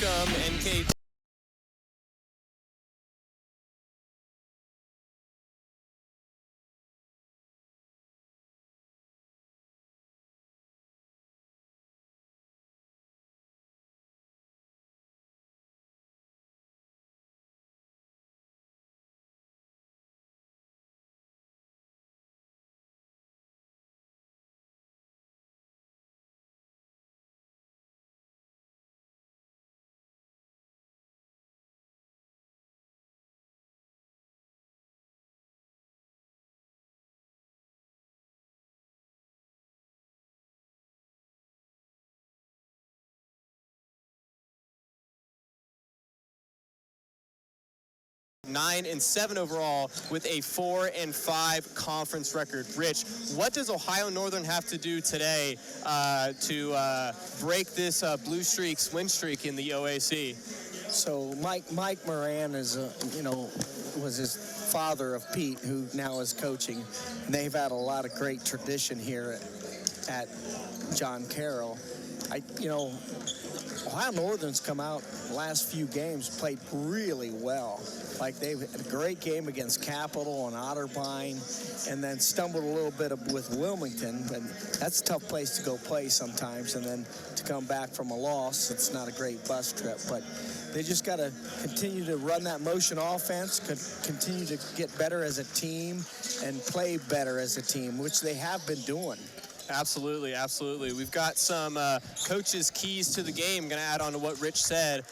welcome NK. (9 and 7) overall with a 4 and 5 conference record. Rich, what does Ohio Northern have to do today to break this Blue Streaks win streak in the OAC? So Mike Moran is was his father of Pete, who now is coaching. And they've had a lot of great tradition here at John Carroll. Ohio Northern's come out the last few games, played really well. Like they've had a great game against Capital and Otterbein, and then stumbled a little bit with Wilmington, but that's a tough place to go play sometimes. And then to come back from a loss, it's not a great bus trip, but they just got to continue to run that motion offense, continue to get better as a team, and play better as a team, which they have been doing. Absolutely, absolutely. We've got some coaches' keys to the game. I'm going to add on to what Rich said.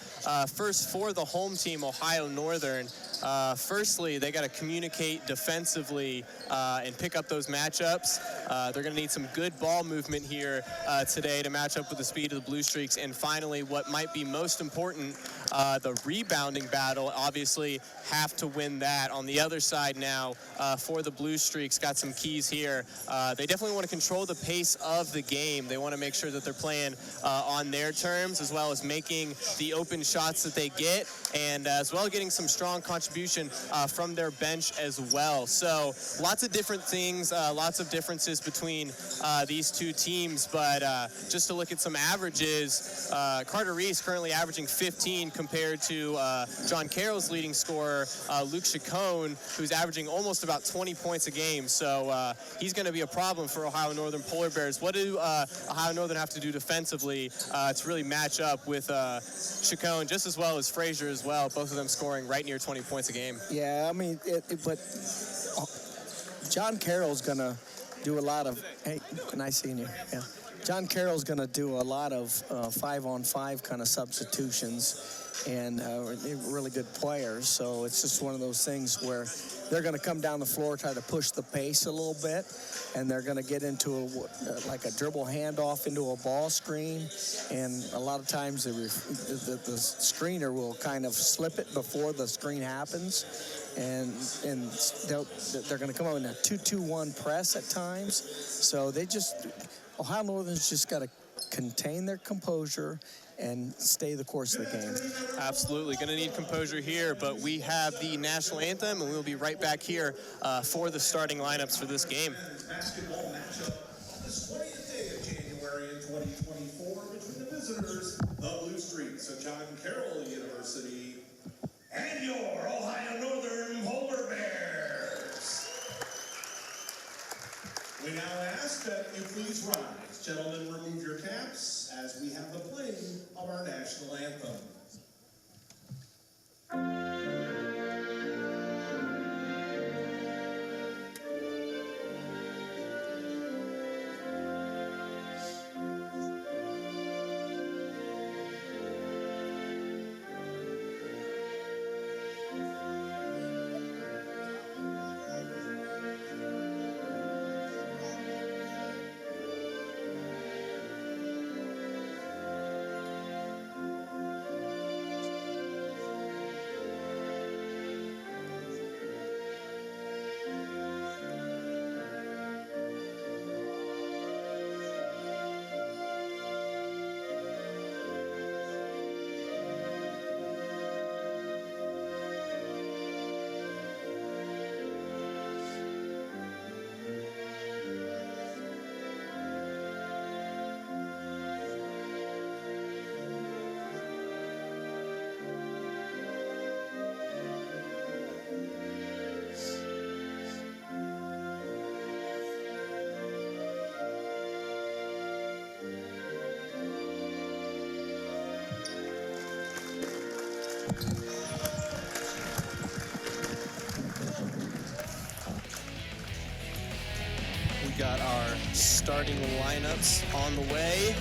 First, for the home team, Ohio Northern, firstly, they got to communicate defensively and pick up those matchups. They're going to need some good ball movement here today to match up with the speed of the Blue Streaks. And finally, what might be most important, the rebounding battle. Obviously, have to win that. On the other side now, for the Blue Streaks, got some keys here. They definitely want to control the pace of the game. They want to make sure that they're playing on their terms, as well as making the open shots that they get, and as well getting some strong contribution from their bench as well. So lots of different things, lots of differences between these two teams, but just to look at some averages, Carter Reese currently averaging 15 compared to John Carroll's leading scorer, Luke Chacon, who's averaging almost about 20 points a game. So he's going to be a problem for Ohio Northern Polar Bears. What do Ohio Northern have to do defensively to really match up with Chacon, just as well as Frazier as well, both of them scoring right near 20 points a game? Yeah, I mean, but John Carroll's going to do a lot of, hey, nice seeing you. Yeah. John Carroll's going to do a lot of 5-on-5 kind of substitutions, and they're really good players. So it's just one of those things where they're going to come down the floor, try to push the pace a little bit, and they're going to get into like a dribble handoff into a ball screen, and a lot of times the screener will kind of slip it before the screen happens, and they're going to come up in a 2-2-1 press at times. So Ohio Northern's just got to contain their composure and stay the course of the game. Absolutely. Going to need composure here, but we have the national anthem, and we'll be right back here for the starting lineups for this game. Basketball matchup on this 20th day of January in 2024 between the visitors, the Blue Streaks of John Carroll University, and your Ohio Northern Polar Bears. We now ask that you please rise. Gentlemen, remove your caps as we have the playing of our national anthem. We got our starting lineups on the way.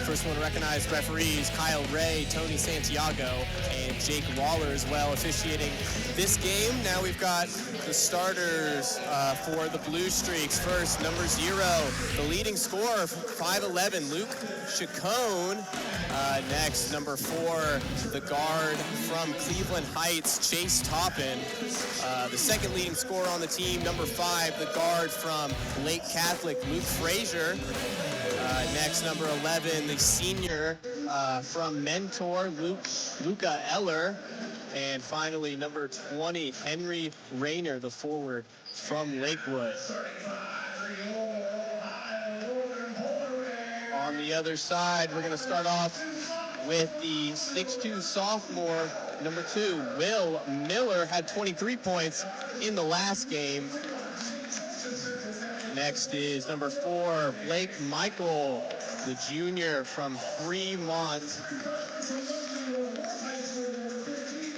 First one recognized referees Kyle Ray, Tony Santiago, and Jake Lawler as well officiating this game. Now we've got the starters for the Blue Streaks. First, number 0, the leading scorer, 5'11", Luke Chacon. Next, number 4, the guard from Cleveland Heights, Chase Toppin. The second leading scorer on the team, number 5, the guard from Lake Catholic, Luke Frazier. Next, number 11, the senior from Mentor, Luca Eller. And finally, number 20, Henry Rayner, the forward from Lakewood. On the other side, we're going to start off with the 6'2 sophomore, number 2, Will Miller, had 23 points in the last game. Next is number 4, Blake Michael, the junior from Fremont.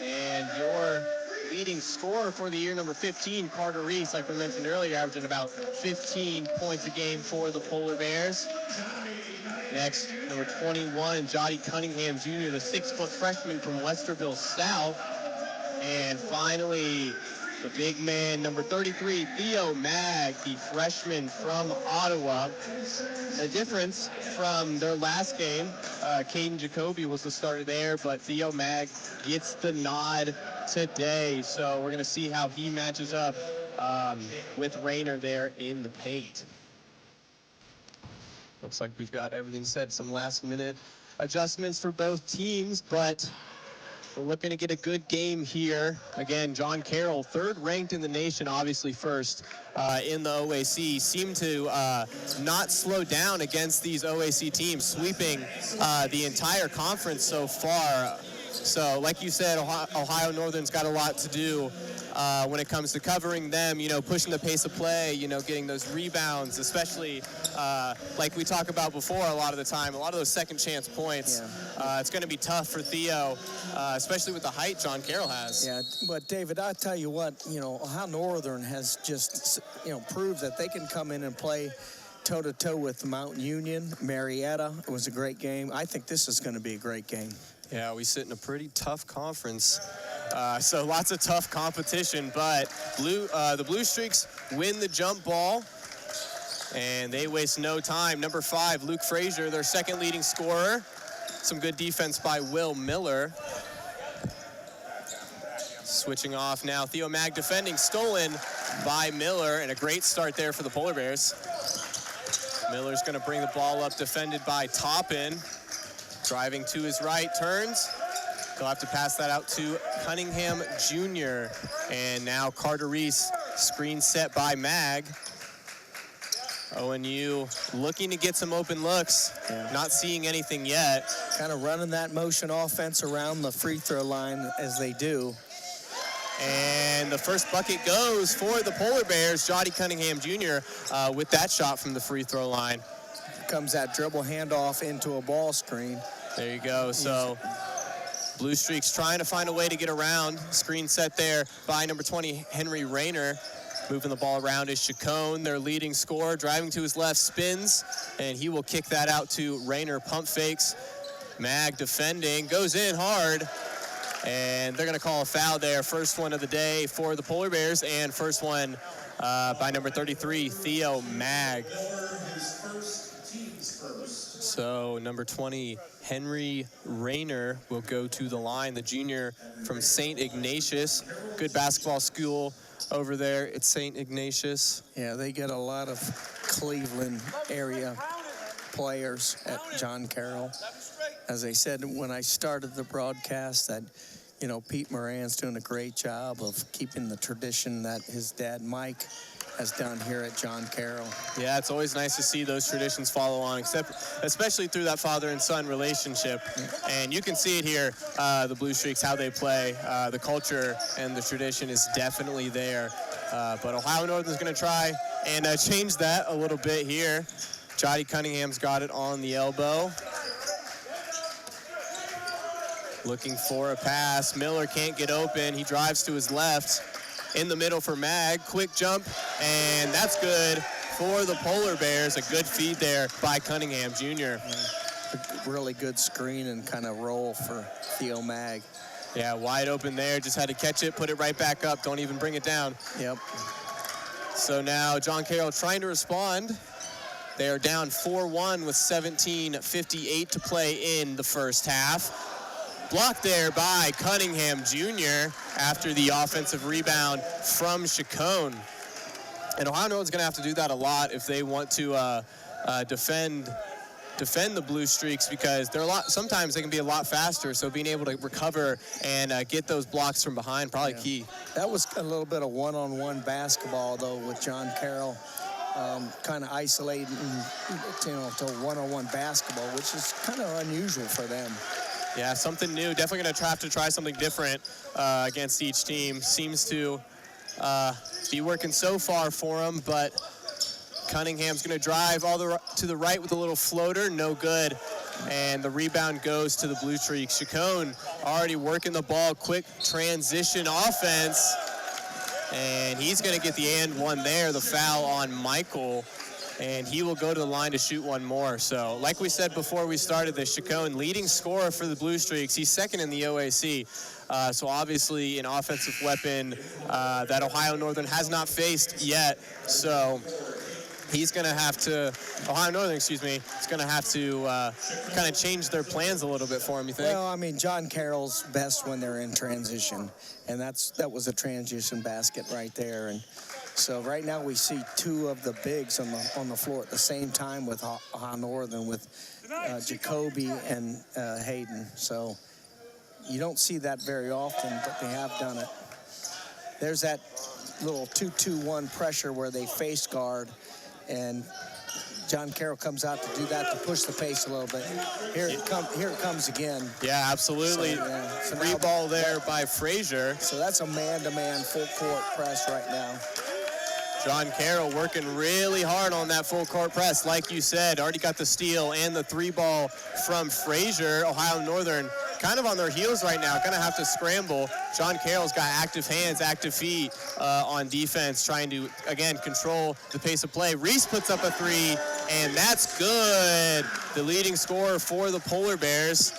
And your leading scorer for the year, number 15, Carter Reese, like we mentioned earlier, averaging about 15 points a game for the Polar Bears. Next, number 21, Jotty Cunningham Jr., the 6-foot freshman from Westerville South. And finally, the big man, number 33, Theo Mag, the freshman from Ottawa. A difference from their last game, Caden Jacoby was the starter there, but Theo Mag gets the nod today. So we're going to see how he matches up with Rayner there in the paint. Looks like we've got everything set, some last-minute adjustments for both teams, but we're looking to get a good game here. Again, John Carroll, 3rd ranked in the nation, obviously first in the OAC, seemed to not slow down against these OAC teams, sweeping the entire conference so far. So, like you said, Ohio Northern's got a lot to do when it comes to covering them, pushing the pace of play, getting those rebounds, especially like we talk about before a lot of the time, a lot of those second chance points. Yeah. It's going to be tough for Theo, especially with the height John Carroll has. Yeah, but David, I'll tell you what, Ohio Northern has just, proved that they can come in and play toe-to-toe with Mount Union, Marietta. It was a great game. I think this is going to be a great game. Yeah, we sit in a pretty tough conference. So lots of tough competition, but the Blue Streaks win the jump ball, and they waste no time. Number 5, Luke Frazier, their second leading scorer. Some good defense by Will Miller. Switching off now, Theo Mag defending, stolen by Miller, and a great start there for the Polar Bears. Miller's going to bring the ball up, defended by Toppin. Driving to his right, turns. He'll have to pass that out to Cunningham Jr. And now Carter Reese, screen set by Mag. ONU looking to get some open looks, not seeing anything yet. Kind of running that motion offense around the free throw line as they do. And the first bucket goes for the Polar Bears, Jotty Cunningham Jr. With that shot from the free throw line. Comes that dribble handoff into a ball screen. There you go. So Blue Streaks trying to find a way to get around. Screen set there by number 20, Henry Rayner. Moving the ball around is Chacon, their leading scorer. Driving to his left, spins, and he will kick that out to Rayner. Pump fakes. Mag defending, goes in hard. And they're going to call a foul there. First one of the day for the Polar Bears, and first one by number 33, Theo Mag. So number 20, Henry Rayner, will go to the line, the junior from St. Ignatius. Good basketball school over there at St. Ignatius. Yeah, they get a lot of Cleveland area players at John Carroll. As I said when I started the broadcast, that Pete Moran's doing a great job of keeping the tradition that his dad Mike has done here at John Carroll. Yeah, it's always nice to see those traditions follow on, especially through that father and son relationship. And you can see it here, the Blue Streaks, how they play. The culture and the tradition is definitely there. But Ohio Northern's going to try and change that a little bit here. Jotty Cunningham's got it on the elbow. Looking for a pass. Miller can't get open. He drives to his left. In the middle for Mag. Quick jump, and that's good for the Polar Bears. A good feed there by Cunningham Jr. A really good screen and kind of roll for Theo Mag. Yeah, wide open there. Just had to catch it, put it right back up. Don't even bring it down. Yep. So now John Carroll trying to respond. They are down 4-1 with 17:58 to play in the first half. Blocked there by Cunningham Jr. after the offensive rebound from Chacon. And Ohio Northern's going to have to do that a lot if they want to defend the Blue Streaks, because they're sometimes they can be a lot faster. So being able to recover and get those blocks from behind probably key. That was a little bit of one-on-one basketball though with John Carroll. Kind of isolating, to one-on-one basketball, which is kind of unusual for them. Yeah, something new. Definitely going to have to try something different against each team. Seems to be working so far for them, but Cunningham's going to drive to the right with a little floater. No good. And the rebound goes to the Blue Streaks. Chacon already working the ball. Quick transition offense. And he's going to get the and one there, the foul on Michael. And he will go to the line to shoot one more. So, like we said before we started this, Chacon, leading scorer for the Blue Streaks. He's second in the OAC. So, obviously, an offensive weapon that Ohio Northern has not faced yet. So, he's going to have to, Ohio Northern, is going to have to kind of change their plans a little bit for him, you think? Well, I mean, John Carroll's best when they're in transition. And that was a transition basket right there. And so right now we see two of the bigs on the floor at the same time with Ohio Northern, with Jacoby and Hayden. So you don't see that very often, but they have done it. There's that little 2-2-1 pressure where they face guard, and John Carroll comes out to do that, to push the pace a little bit. Here it comes again. Yeah, absolutely. So free ball there by Frazier. So that's a man-to-man full-court press right now. John Carroll working really hard on that full court press. Like you said, already got the steal and the three ball from Frazier. Ohio Northern kind of on their heels right now, going to have to scramble. John Carroll's got active hands, active feet on defense, trying to, again, control the pace of play. Reese puts up a three, and that's good. The leading scorer for the Polar Bears.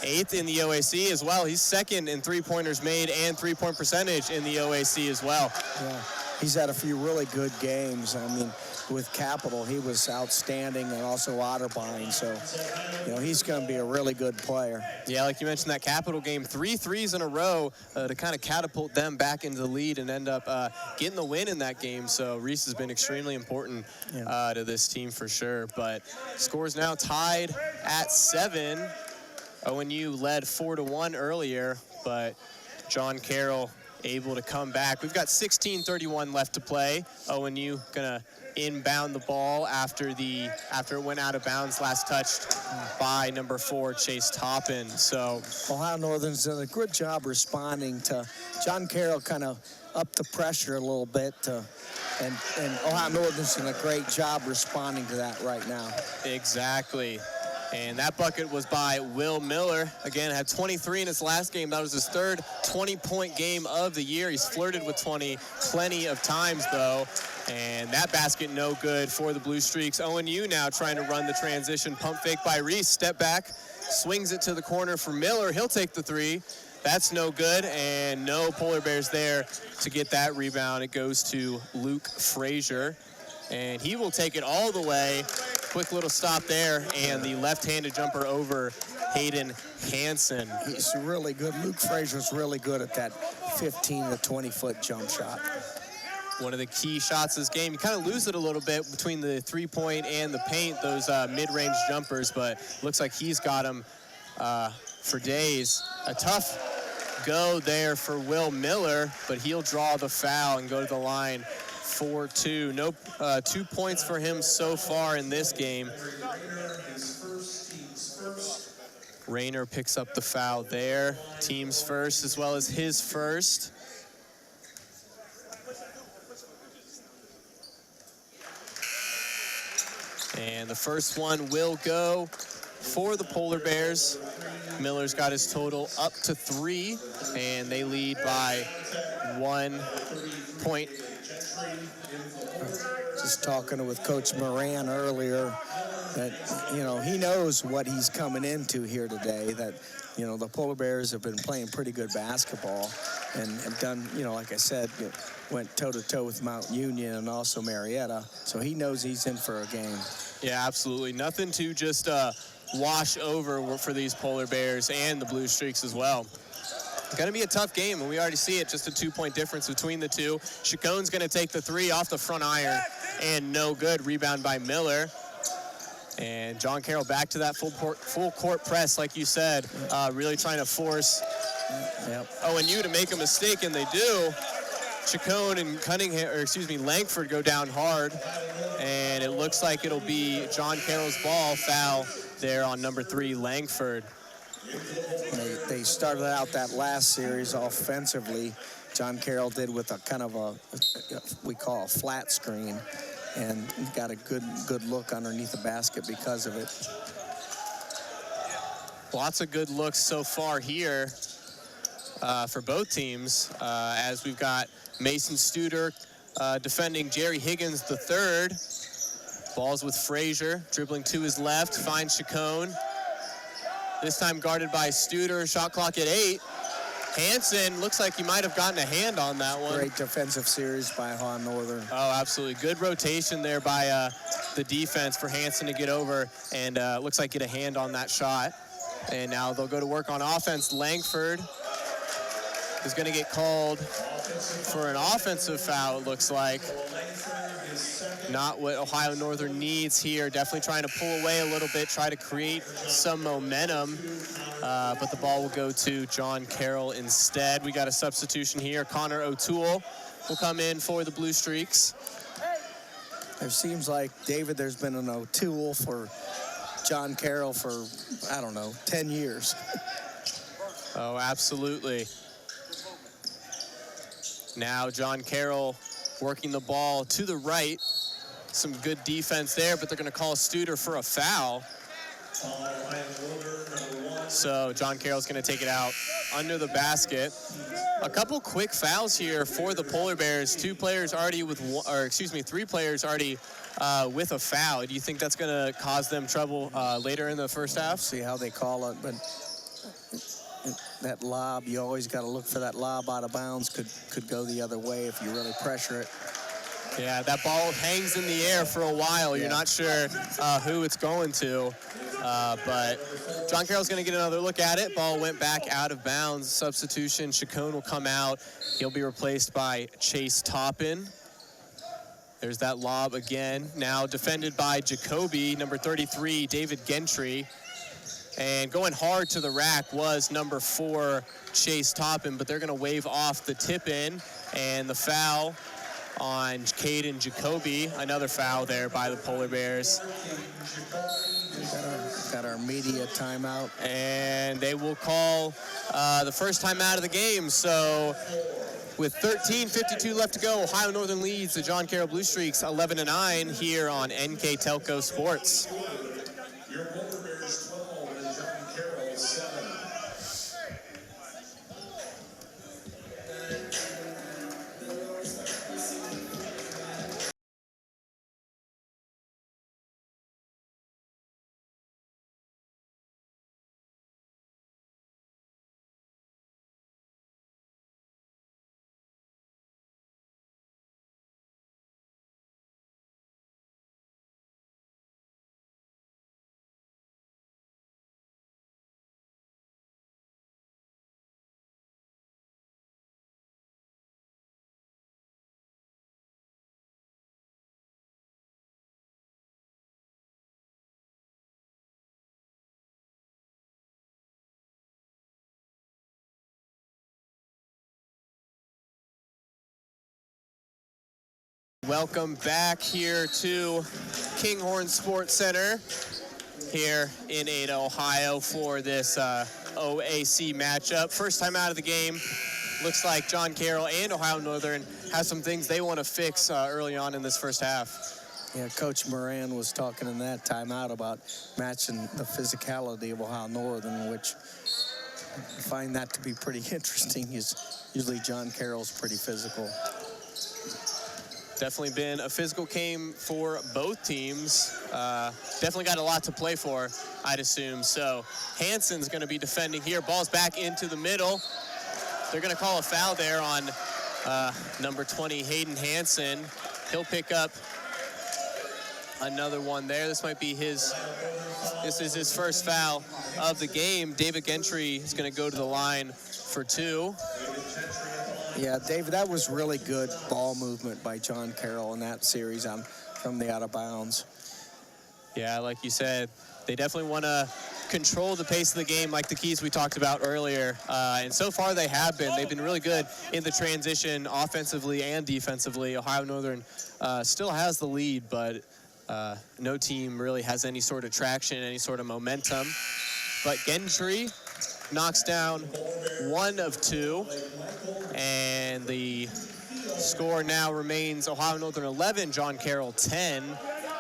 8th in the OAC as well. He's second in three-pointers made and three-point percentage in the OAC as well. Yeah. He's had a few really good games. I mean, with Capital, he was outstanding, and also Otterbein. So, he's going to be a really good player. Yeah, like you mentioned, that Capital game, 3 threes in a row to kind of catapult them back into the lead and end up getting the win in that game. So Reese has been extremely important to this team for sure. But scores now tied at 7. ONU led 4-1 earlier, but John Carroll able to come back. We've got 16:31 left to play. ONU gonna inbound the ball after it went out of bounds, last touched by number 4 Chase Toppin. So Ohio Northern's done a good job responding to John Carroll, kind of up the pressure a little bit, and Ohio Northern's done a great job responding to that right now. Exactly. And that bucket was by Will Miller. Again, had 23 in his last game. That was his third 20-point game of the year. He's flirted with 20 plenty of times, though. And that basket no good for the Blue Streaks. ONU now trying to run the transition. Pump fake by Reese. Step back. Swings it to the corner for Miller. He'll take the three. That's no good. And no Polar Bears there to get that rebound. It goes to Luke Frazier. And he will take it all the way. Quick little stop there, and the left-handed jumper over Hayden Hansen. He's really good. Luke Frazier's really good at that 15 to 20-foot jump shot. One of the key shots this game. You kind of lose it a little bit between the three-point and the paint, those mid-range jumpers, but looks like he's got them for days. A tough go there for Will Miller, but he'll draw the foul and go to the line. 4-2. No 2 points for him so far in this game. Rayner picks up the foul there. Team's first as well as his first. And the first one will go for the Polar Bears. Miller's got his total up to 3, and they lead by 1 point. Just talking with Coach Moran earlier, that, you know, he knows what he's coming into here today, that, you know, the Polar Bears have been playing pretty good basketball and have done, you know, like I said, went toe-to-toe with Mount Union and also Marietta, so he knows he's in for a game. Yeah, absolutely. Nothing to just wash over for these Polar Bears and the Blue Streaks as well. It's going to be a tough game, and we already see it, just a 2-point difference between the two. Chacon's going to take the 3 off the front iron, and no good. Rebound by Miller. And John Carroll back to that full court press, like you said, really trying to force ONU to make a mistake, and they do. Chacon and Langford go down hard, and it looks like it'll be John Carroll's ball, foul there on number 3, Langford. They started out that last series offensively. John Carroll did with a kind of we call a flat screen, and got a good look underneath the basket because of it. Lots of good looks so far here for both teams, as we've got Mason Studer defending Jerry Higgins III. Ball's with Frazier, dribbling to his left, finds Chacon. This time guarded by Studer, shot clock at 8. Hansen looks like he might have gotten a hand on that one. Great defensive series by Ohio Northern. Oh, absolutely. Good rotation there by the defense for Hansen to get over, and looks like get a hand on that shot. And now they'll go to work on offense. Langford is going to get called for an offensive foul, it looks like. Not what Ohio Northern needs here. Definitely trying to pull away a little bit, try to create some momentum. But the ball will go to John Carroll instead. We got a substitution here. Connor O'Toole will come in for the Blue Streaks. There seems like, David, there's been an O'Toole for John Carroll for, I don't know, 10 years. Oh, absolutely. Now John Carroll working the ball to the right. Some good defense there, but they're going to call Studer for a foul. So John Carroll's going to take it out under the basket. A couple quick fouls here for the Polar Bears. 3 players already with a foul. Do you think that's going to cause them trouble later in the first half? See how they call it, but that lob, you always got to look for that lob out of bounds. Could go the other way if you really pressure it. Yeah, that ball hangs in the air for a while. You're not sure who it's going to. But John Carroll's going to get another look at it. Ball went back out of bounds. Substitution. Chacon will come out. He'll be replaced by Chase Toppin. There's that lob again. Now defended by Jacoby, number 33, David Gentry. And going hard to the rack was number 4, Chase Toppin, but they're going to wave off the tip-in, and the foul on Caden Jacoby. Another foul there by the Polar Bears. Got our media timeout. And they will call the first time out of the game. So with 13:52 left to go, Ohio Northern leads the John Carroll Blue Streaks 11-9 here on NK Telco Sports. Your Polar Bears 12 and John Carroll 7. Welcome back here to Kinghorn Sports Center here in Ada, Ohio for this OAC matchup. First time out of the game. Looks like John Carroll and Ohio Northern have some things they want to fix early on in this first half. Yeah, Coach Moran was talking in that timeout about matching the physicality of Ohio Northern, which I find that to be pretty interesting. Usually John Carroll's pretty physical. Definitely been a physical game for both teams. Definitely got a lot to play for, I'd assume. So Hansen's going to be defending here. Ball's back into the middle. They're going to call a foul there on number 20, Hayden Hansen. He'll pick up another one there. This is his first foul of the game. David Gentry is going to go to the line for 2. Yeah, David, that was really good ball movement by John Carroll in that series from the out of bounds. Yeah, like you said, they definitely want to control the pace of the game like the keys we talked about earlier. And so far they have been. They've been really good in the transition offensively and defensively. Ohio Northern still has the lead, but no team really has any sort of traction, any sort of momentum. But Gentry knocks down 1 of 2, and the score now remains Ohio Northern 11, John Carroll 10,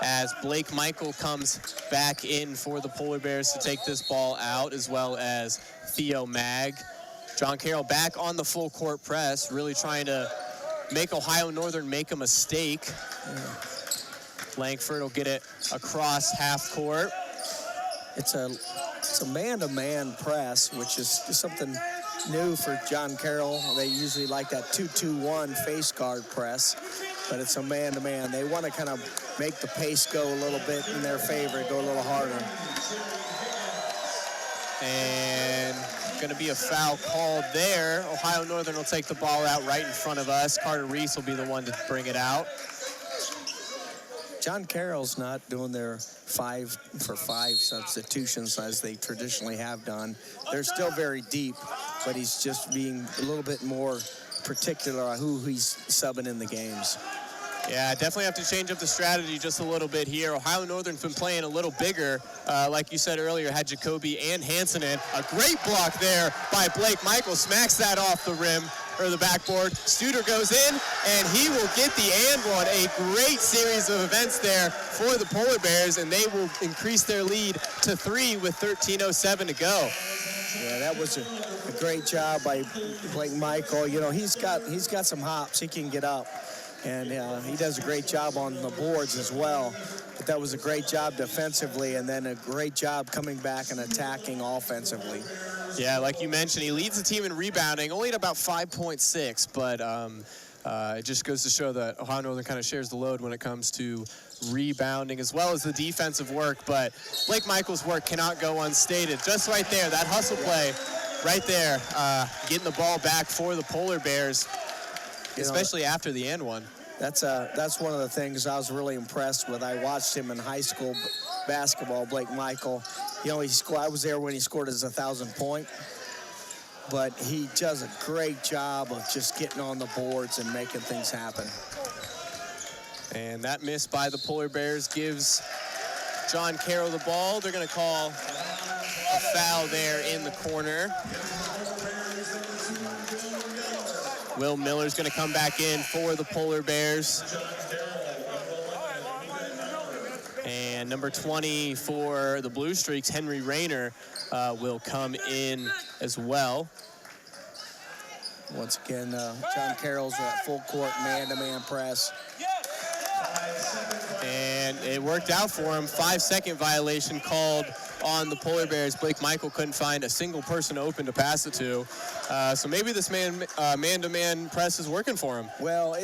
as Blake Michael comes back in for the Polar Bears to take this ball out, as well as Theo Mag. John Carroll back on the full court press, really trying to make Ohio Northern make a mistake. Langford will get it across half court. It's a man-to-man press, which is something new for John Carroll. They usually like that 2-2-1 face guard press, but it's a man-to-man. They want to kind of make the pace go a little bit in their favor, go a little harder. And going to be a foul called there. Ohio Northern will take the ball out right in front of us. Carter Reese will be the one to bring it out. John Carroll's not doing their 5-for-5 substitutions as they traditionally have done. They're still very deep, but he's just being a little bit more particular on who he's subbing in the games. Yeah, definitely have to change up the strategy just a little bit here. Ohio Northern's been playing a little bigger. Like you said earlier, had Jacoby and Hansen in. A great block there by Blake Michael. Smacks that off the rim, or the backboard. Studer goes in, and he will get the and one. A great series of events there for the Polar Bears, and they will increase their lead to 3 with 13:07 to go. Yeah, that was a great job by Blake Michael. You know, he's got some hops. He can get up. And he does a great job on the boards as well. But that was a great job defensively, and then a great job coming back and attacking offensively. Yeah, like you mentioned, he leads the team in rebounding, only at about 5.6, but it just goes to show that Ohio Northern kind of shares the load when it comes to rebounding as well as the defensive work. But Blake Michael's work cannot go unstated. Just right there, that hustle play right there, getting the ball back for the Polar Bears. Especially after the and one. That's one of the things I was really impressed with. I watched him in high school basketball, Blake Michael. You know, I was there when he scored his 1,000 point. But he does a great job of just getting on the boards and making things happen. And that miss by the Polar Bears gives John Carroll the ball. They're going to call a foul there in the corner. Will Miller's going to come back in for the Polar Bears. And number 20 for the Blue Streaks, Henry Rayner, will come in as well. Once again, John Carroll's at full court man-to-man press. And it worked out for him. 5-second violation called on the Polar Bears. Blake Michael couldn't find a single person open to pass it to. So maybe this man-to-man press is working for him. Well,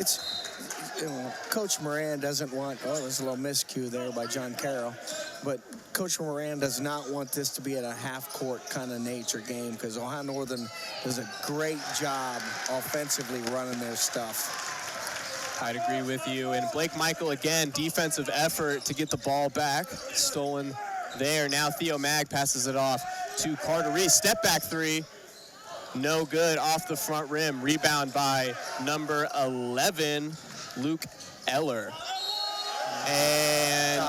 Coach Moran doesn't want, there's a little miscue there by John Carroll, but Coach Moran does not want this to be at a half-court kind of nature game, because Ohio Northern does a great job offensively running their stuff. I'd agree with you. And Blake Michael, again, defensive effort to get the ball back. Stolen there. Now Theo Mag passes it off to Carter Reese. Step back three. No good, off the front rim. Rebound by number 11, Luke Eller. And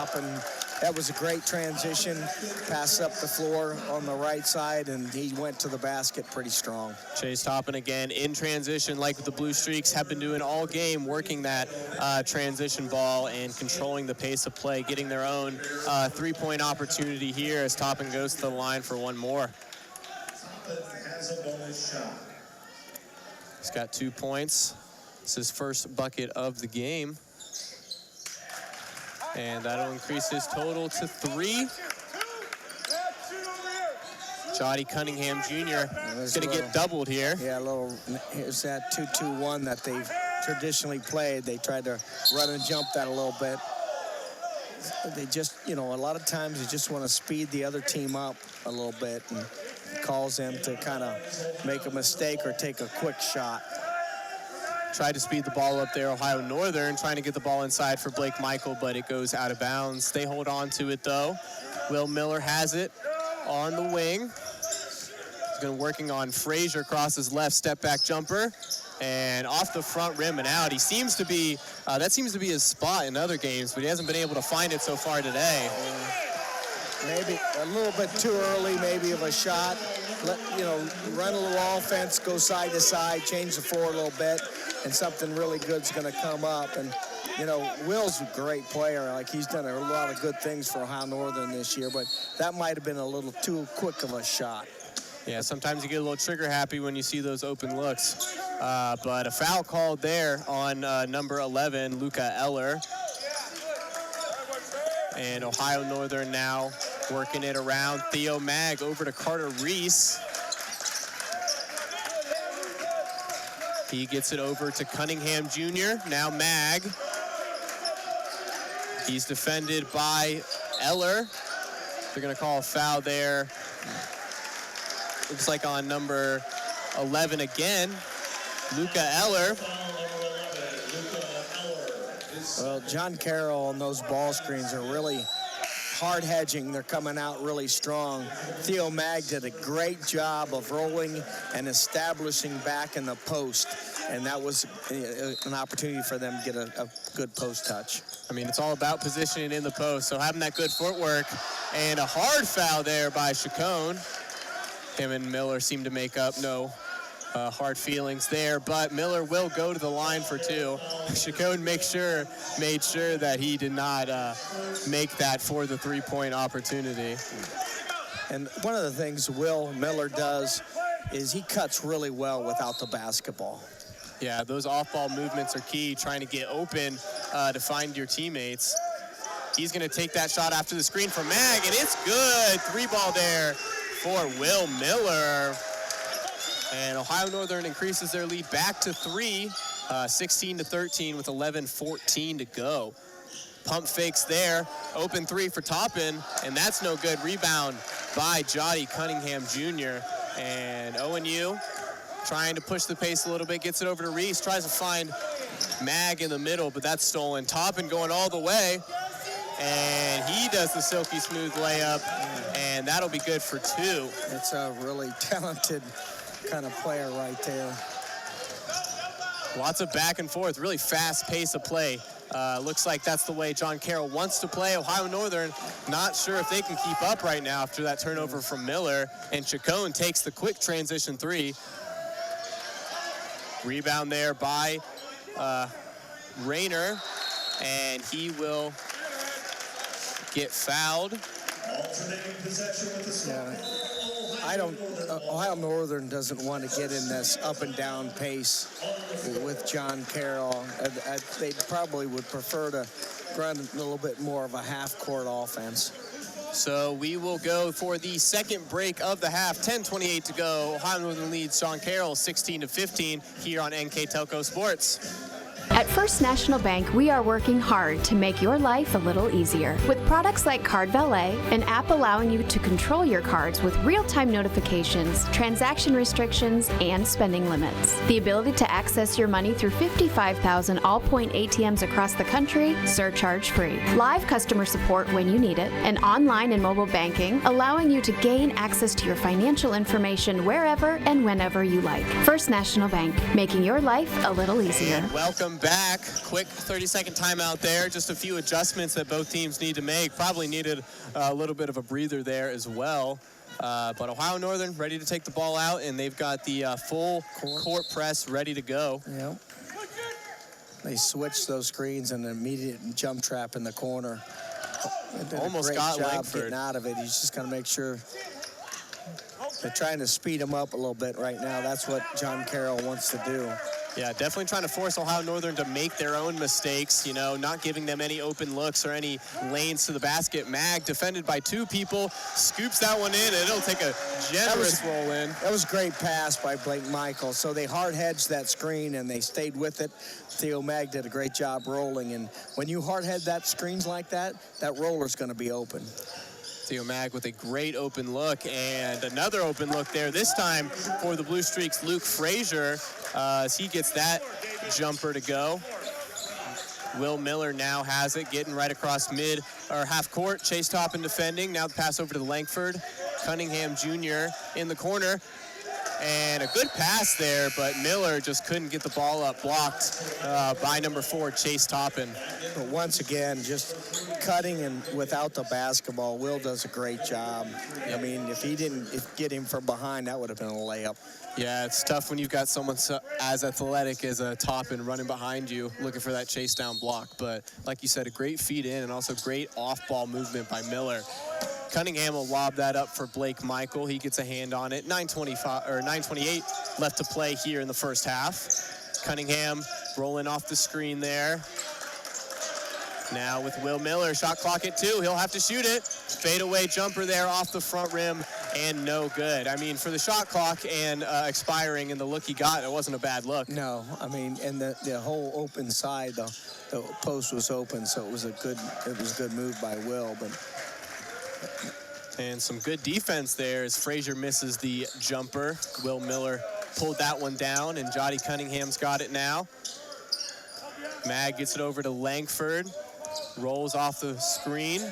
that was a great transition, pass up the floor on the right side, and he went to the basket pretty strong. Chase Toppin again in transition, like the Blue Streaks have been doing all game, working that transition ball and controlling the pace of play, getting their own three-point opportunity here as Toppin goes to the line for one more. Has a bonus shot. He's got 2 points. It's his first bucket of the game. And that'll increase his total to 3. Jody Cunningham Jr. is going to get doubled here. Yeah, here's that 2-2-1 that they've traditionally played. They tried to run and jump that a little bit. They just, a lot of times you just want to speed the other team up a little bit, and it calls them to kind of make a mistake or take a quick shot. Tried to speed the ball up there, Ohio Northern, trying to get the ball inside for Blake Michael, but it goes out of bounds. They hold on to it, though. Will Miller has it on the wing. He's been working on Frazier across his left step-back jumper, and off the front rim and out. He seems to be, that seems to be his spot in other games, but he hasn't been able to find it so far today. Maybe a little bit too early, maybe, of a shot. Run a little offense, go side to side, change the floor a little bit, and something really good's going to come up. And, Will's a great player. Like, he's done a lot of good things for Ohio Northern this year, but that might have been a little too quick of a shot. Yeah, sometimes you get a little trigger happy when you see those open looks. But a foul called there on number 11, Luca Eller. And Ohio Northern now working it around. Theo Mag over to Carter Reese. He gets it over to Cunningham Jr. Now Mag. He's defended by Eller. They're going to call a foul there. Looks like on number 11 again. Luca Eller. Well, John Carroll on those ball screens are really hard hedging. They're coming out really strong. Theo Mag did a great job of rolling and establishing back in the post, and that was an opportunity for them to get a good post touch. I mean, it's all about positioning in the post, so having that good footwork, and a hard foul there by Chacon. Him and Miller seem to make up. No hard feelings there, but Miller will go to the line for 2. Chacon made sure that he did not make that for the three-point opportunity. And one of the things Will Miller does is he cuts really well without the basketball. Yeah, those off-ball movements are key, trying to get open to find your teammates. He's going to take that shot after the screen from Mag, and it's good. 3-ball there for Will Miller. And Ohio Northern increases their lead back to 3, 16-13 with 11:14 to go. Pump fakes there, open 3 for Toppin, and that's no good. Rebound by Jody Cunningham Jr. And ONU trying to push the pace a little bit, gets it over to Reese, tries to find Mag in the middle, but that's stolen. Toppin going all the way, and he does the silky smooth layup, and that'll be good for 2. It's a really talented kind of player right there. Lots of back and forth, really fast pace of play. Looks like that's the way John Carroll wants to play. Ohio Northern not sure if they can keep up right now after that turnover from Miller, and Chacon takes the quick transition 3. Rebound there by Rayner, and he will get fouled. Alternating possession with the score. Ohio Northern doesn't want to get in this up and down pace with John Carroll. They probably would prefer to run a little bit more of a half-court offense. So we will go for the second break of the half. 10:28 to go. Ohio Northern leads John Carroll 16-15 here on NK Telco Sports. At First National Bank, we are working hard to make your life a little easier. With products like Card Valet, an app allowing you to control your cards with real-time notifications, transaction restrictions, and spending limits. The ability to access your money through 55,000 all-point ATMs across the country, surcharge-free. Live customer support when you need it, and online and mobile banking, allowing you to gain access to your financial information wherever and whenever you like. First National Bank, making your life a little easier. Welcome back. back. Quick 30-second timeout there. Just a few adjustments that both teams need to make. Probably needed a little bit of a breather there as well. But Ohio Northern ready to take the ball out, and they've got the full court press ready to go. Yep. They switched those screens and an immediate jump trap in the corner. Almost got Langford. Getting out of it. He's just going to make sure. They're trying to speed him up a little bit right now. That's what John Carroll wants to do. Yeah, definitely trying to force Ohio Northern to make their own mistakes, you know, not giving them any open looks or any lanes to the basket. Mag, defended by two people, scoops that one in, and it'll take a generous roll in. That was a great pass by Blake Michael. So they hard-hedged that screen, and they stayed with it. Theo Mag did a great job rolling, and when you hard-head that screens like that, that roller's going to be open. Theo Mag with a great open look, and another open look there, this time for the Blue Streaks, Luke Frazier, as he gets that jumper to go. Will Miller now has it, getting right across half court. Chase Toppin defending. Now the pass over to Langford. Cunningham Jr. in the corner. And a good pass there, but Miller just couldn't get the ball up, blocked by number 4, Chase Toppin. But once again, just cutting and without the basketball, Will does a great job. I mean, if he didn't get him from behind, that would have been a layup. Yeah, it's tough when you've got someone as athletic as a Toppin running behind you, looking for that chase down block. But like you said, a great feed in and also great off-ball movement by Miller. Cunningham will lob that up for Blake Michael. He gets a hand on it. 9:28 left to play here in the first half. Cunningham rolling off the screen there. Now with Will Miller, shot clock at 2. He'll have to shoot it. Fadeaway jumper there off the front rim and no good. I mean, for the shot clock and expiring and the look he got, it wasn't a bad look. No, I mean, and the whole open side, the post was open, so it was a good move by Will. But and some good defense there as Frazier misses the jumper. Will Miller pulled that one down, and Jotty Cunningham's got it now. Mag gets it over to Langford. Rolls off the screen.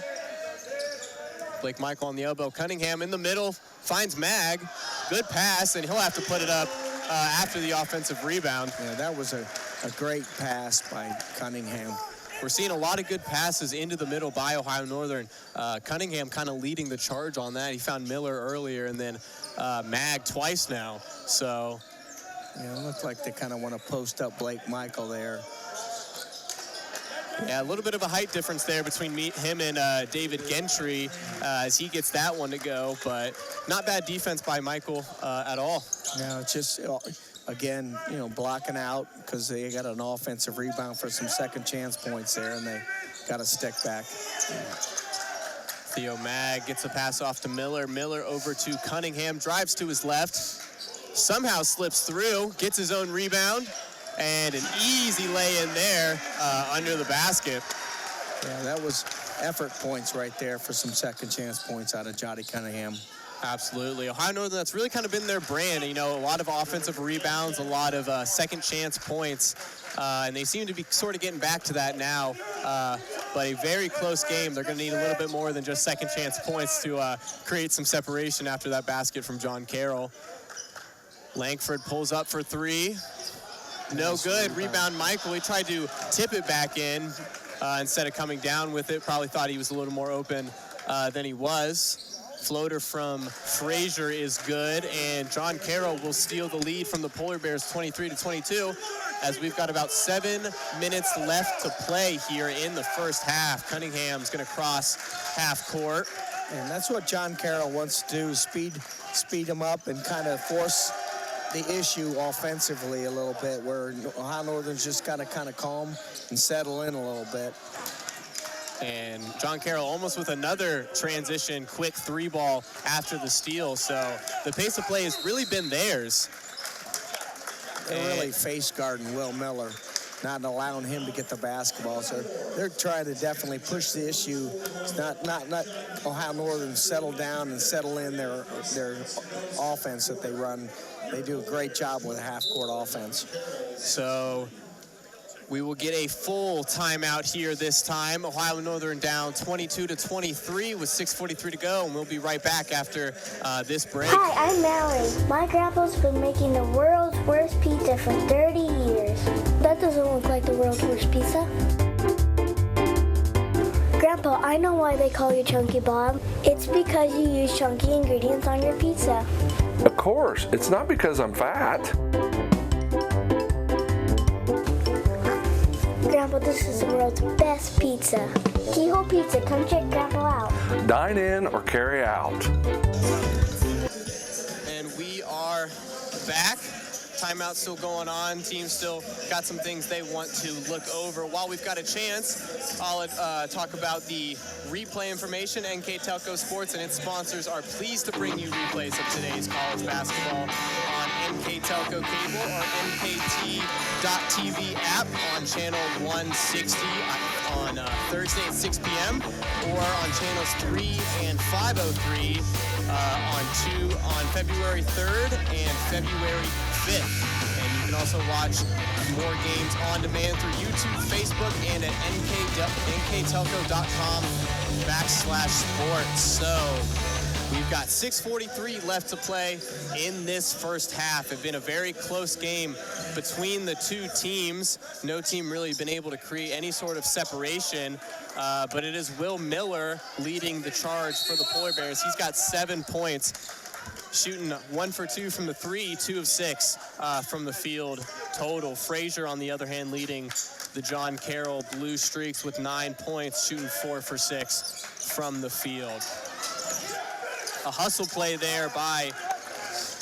Blake Michael on the elbow. Cunningham in the middle. Finds Mag. Good pass, and he'll have to put it up after the offensive rebound. Yeah, that was a great pass by Cunningham. We're seeing a lot of good passes into the middle by Ohio Northern. Cunningham kind of leading the charge on that. He found Miller earlier and then Mag twice now. So, yeah, it looked like they kind of want to post up Blake Michael there. Yeah, a little bit of a height difference there between him and David Gentry as he gets that one to go, but not bad defense by Michael at all. No, it's just, again, blocking out because they got an offensive rebound for some second chance points there, and they got a stick back. Theo Mag gets a pass off to Miller. Miller over to Cunningham, drives to his left, somehow slips through, gets his own rebound, and an easy lay in there under the basket. Yeah, that was effort points right there for some second chance points out of Jotty Cunningham. Absolutely. Ohio Northern, that's really kind of been their brand. A lot of offensive rebounds, a lot of second chance points, and they seem to be sort of getting back to that now. But a very close game. They're going to need a little bit more than just second chance points to create some separation after that basket from John Carroll. Langford pulls up for 3. No good. Rebound Michael. He tried to tip it back in instead of coming down with it. Probably thought he was a little more open than he was. Floater from Frazier is good, and John Carroll will steal the lead from the Polar Bears 23-22 as we've got about 7 minutes left to play here in the first half. Cunningham's going to cross half court. And that's what John Carroll wants to do, speed him up and kind of force the issue offensively a little bit, where Ohio Northern's just got to kind of calm and settle in a little bit. And John Carroll almost with another transition, quick 3-ball after the steal. So the pace of play has really been theirs. They're really face guarding Will Miller, not allowing him to get the basketball. So they're trying to definitely push the issue. It's not Ohio Northern settle down and settle in their offense that they run. They do a great job with half-court offense. So we will get a full timeout here this time. Ohio Northern down 22-23 with 6:43 to go, and we'll be right back after this break. Hi, I'm Mallory. My grandpa's been making the world's worst pizza for 30 years. That doesn't look like the world's worst pizza. Grandpa, I know why they call you Chunky Bob. It's because you use chunky ingredients on your pizza. Of course, it's not because I'm fat. Grandpa, this is the world's best pizza. Keyhole Pizza, come check Grandpa out. Dine in or carry out. And we are back. Timeout still going on. Team still got some things they want to look over. While we've got a chance, I'll talk about the replay information. NK Telco Sports and its sponsors are pleased to bring you replays of today's college basketball on NK Telco Cable or NKT.TV app on channel 160 on Thursday at 6 p.m. or on channels 3 and 503 on February 3rd and February 5th. And you can also watch more games on demand through YouTube, Facebook, and at nktelco.com/sports. So we've got 6:43 left to play in this first half. It's been a very close game between the two teams. No team really been able to create any sort of separation, but it is Will Miller leading the charge for the Polar Bears. He's got 7 points, shooting 1 for 2 from the three, 2 of 6 from the field total. Frazier, on the other hand, leading the John Carroll Blue Streaks with 9 points, shooting 4 for 6 from the field. A hustle play there by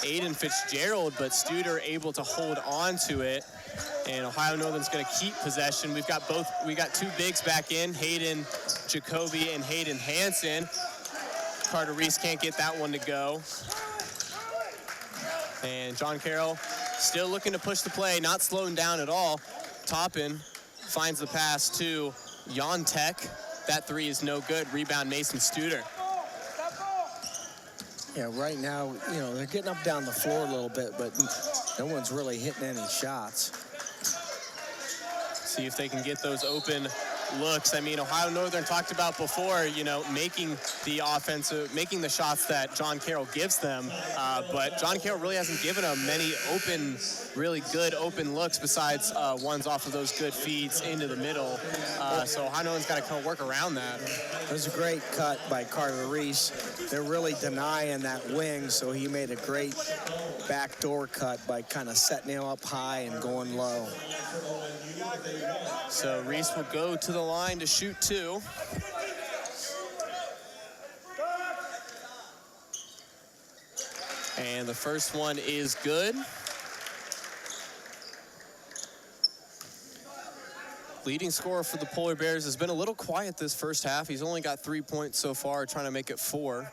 Aiden Fitzgerald, but Studer able to hold on to it. And Ohio Northern's going to keep possession. We got 2 bigs back in, Hayden Jacoby and Hayden Hansen. Carter Reese can't get that one to go. And John Carroll still looking to push the play, not slowing down at all. Toppin finds the pass to Yontek. That three is no good. Rebound Mason Studer. Yeah, right now, they're getting up down the floor a little bit, but no one's really hitting any shots. See if they can get those open looks. I mean, Ohio Northern talked about before, making the shots that John Carroll gives them, but John Carroll really hasn't given them many really good open looks besides ones off of those good feeds into the middle. So Ohio Northern's got to kind of work around that. It was a great cut by Carter Reese. They're really denying that wing, so he made a great backdoor cut by kind of setting him up high and going low. So Reese will go to the line to shoot 2. And the first one is good. Leading scorer for the Polar Bears has been a little quiet this first half. He's only got 3 points so far, trying to make it 4.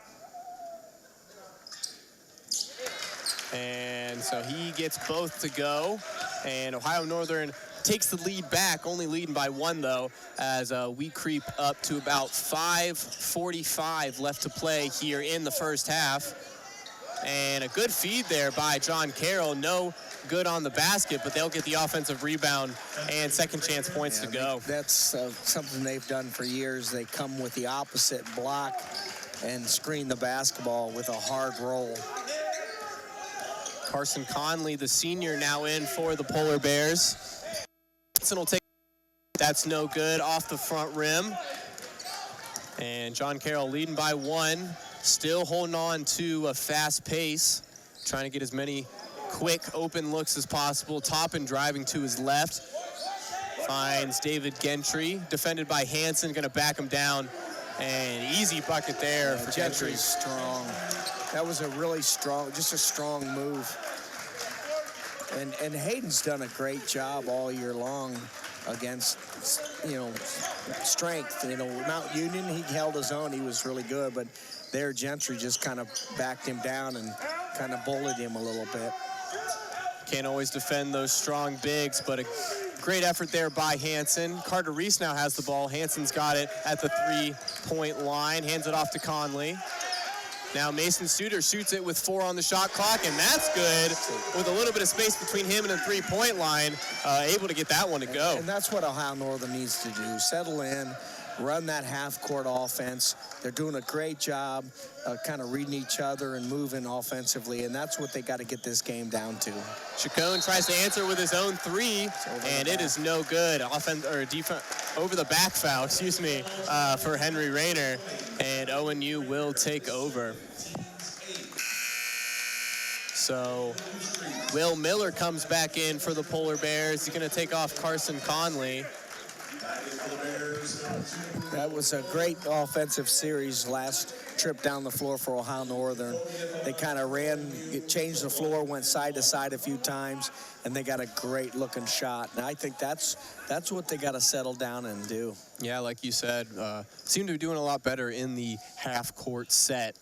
And so he gets both to go. And Ohio Northern takes the lead back, only leading by 1 though, as we creep up to about 5:45 left to play here in the first half. And a good feed there by John Carroll. No good on the basket, but they'll get the offensive rebound and second chance points to go. That's something they've done for years. They come with the opposite block and screen the basketball with a hard roll. Carson Conley, the senior, now in for the Polar Bears. Will take, that's no good, off the front rim. And John Carroll leading by 1, still holding on to a fast pace, trying to get as many quick open looks as possible. Toppin driving to his left, finds David Gentry, defended by Hansen, going to back him down, and easy bucket there for Gentry. Gentry's strong. That was a really strong move. And Hayden's done a great job all year long against, strength. Mount Union, he held his own. He was really good. But there, Gentry just kind of backed him down and kind of bullied him a little bit. Can't always defend those strong bigs, but a great effort there by Hansen. Carter Reese now has the ball. Hansen's got it at the 3-point line, hands it off to Conley. Now Mason Studer shoots it with 4 on the shot clock, and that's good. With a little bit of space between him and the 3-point line, able to get that one to go. And that's what Ohio Northern needs to do. Settle in, run that half-court offense. They're doing a great job kind of reading each other and moving offensively, and that's what they got to get this game down to. Chacon tries to answer with his own three, and it is no good. Offense or defense over the back foul, for Henry Rayner, and ONU will take over. So Will Miller comes back in for the Polar Bears. He's going to take off Carson Conley. That was a great offensive series last trip down the floor for Ohio Northern. They kind of changed the floor, went side to side a few times, and they got a great looking shot. And I think that's what they got to settle down and do. Yeah, like you said, seem to be doing a lot better in the half-court set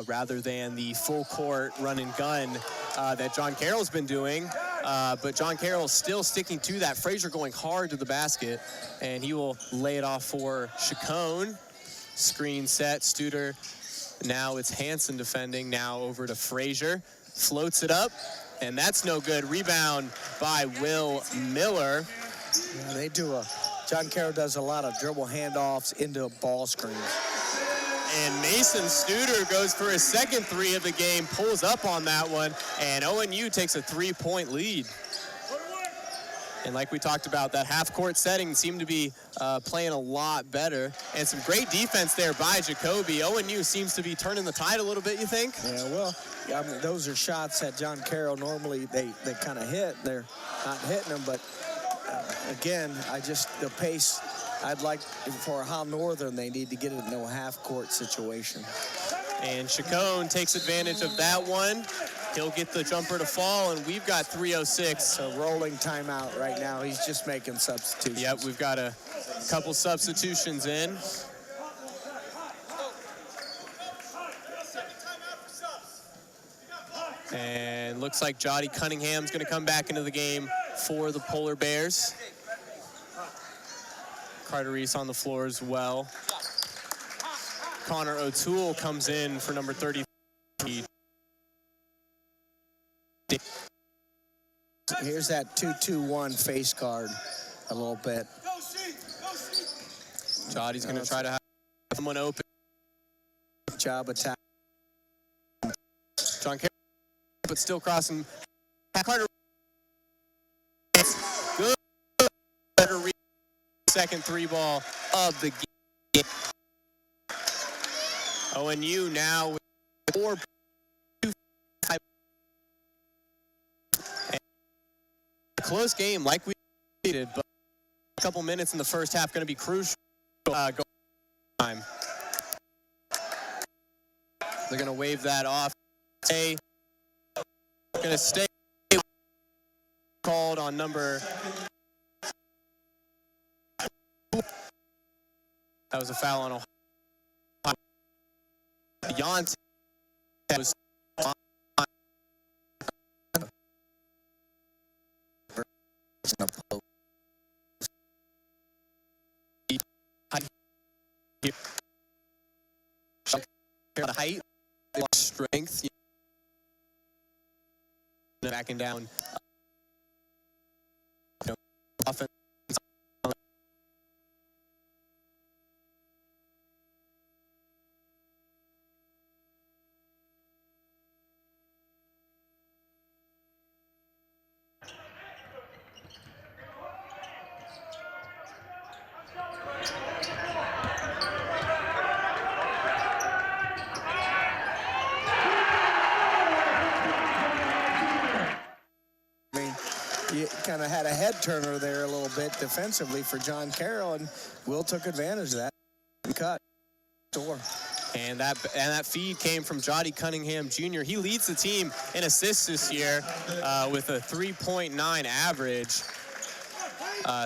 rather than the full-court run and gun that John Carroll's been doing. But John Carroll's still sticking to that. Frazier going hard to the basket, and he will lay it off for Chacon. Screen set, Studer. Now it's Hansen defending. Now over to Frazier. Floats it up, and that's no good. Rebound by Will Miller. Yeah, John Carroll does a lot of dribble handoffs into ball screens. And Mason Studer goes for his second three of the game, pulls up on that one, and ONU takes a 3-point lead. And like we talked about, that half-court setting seemed to be playing a lot better. And some great defense there by Jacoby. ONU seems to be turning the tide a little bit, you think? Yeah, well, I mean, those are shots that John Carroll normally they kind of hit. They're not hitting them, but again, the pace, I'd like for Ohio Northern, they need to get it into a half-court situation. And Chacon takes advantage of that one. He'll get the jumper to fall, and we've got 3:06. A rolling timeout right now. He's just making substitutions. Yep, we've got a couple substitutions in. And looks like Jody Cunningham's going to come back into the game for the Polar Bears. Carter Reese on the floor as well. Connor O'Toole comes in for number 30. Here's that 2-2-1 face guard a little bit. Jody's going to try to have someone open. Job attack. John Carroll, but still crossing. Carter. Good. Carter Reese, second three ball of the game. ONU now with 4. Close game like we did, but a couple minutes in the first half going to be crucial. Time. They're going to wave that off. Going to stay called on number. That was a foul on Ohio. Beyond was height, strength, backing down. Offense. You kind of had a head turner there a little bit defensively for John Carroll, and Will took advantage of that. Cut. Door. And that feed came from Jody Cunningham Jr. He leads the team in assists this year with a 3.9 average.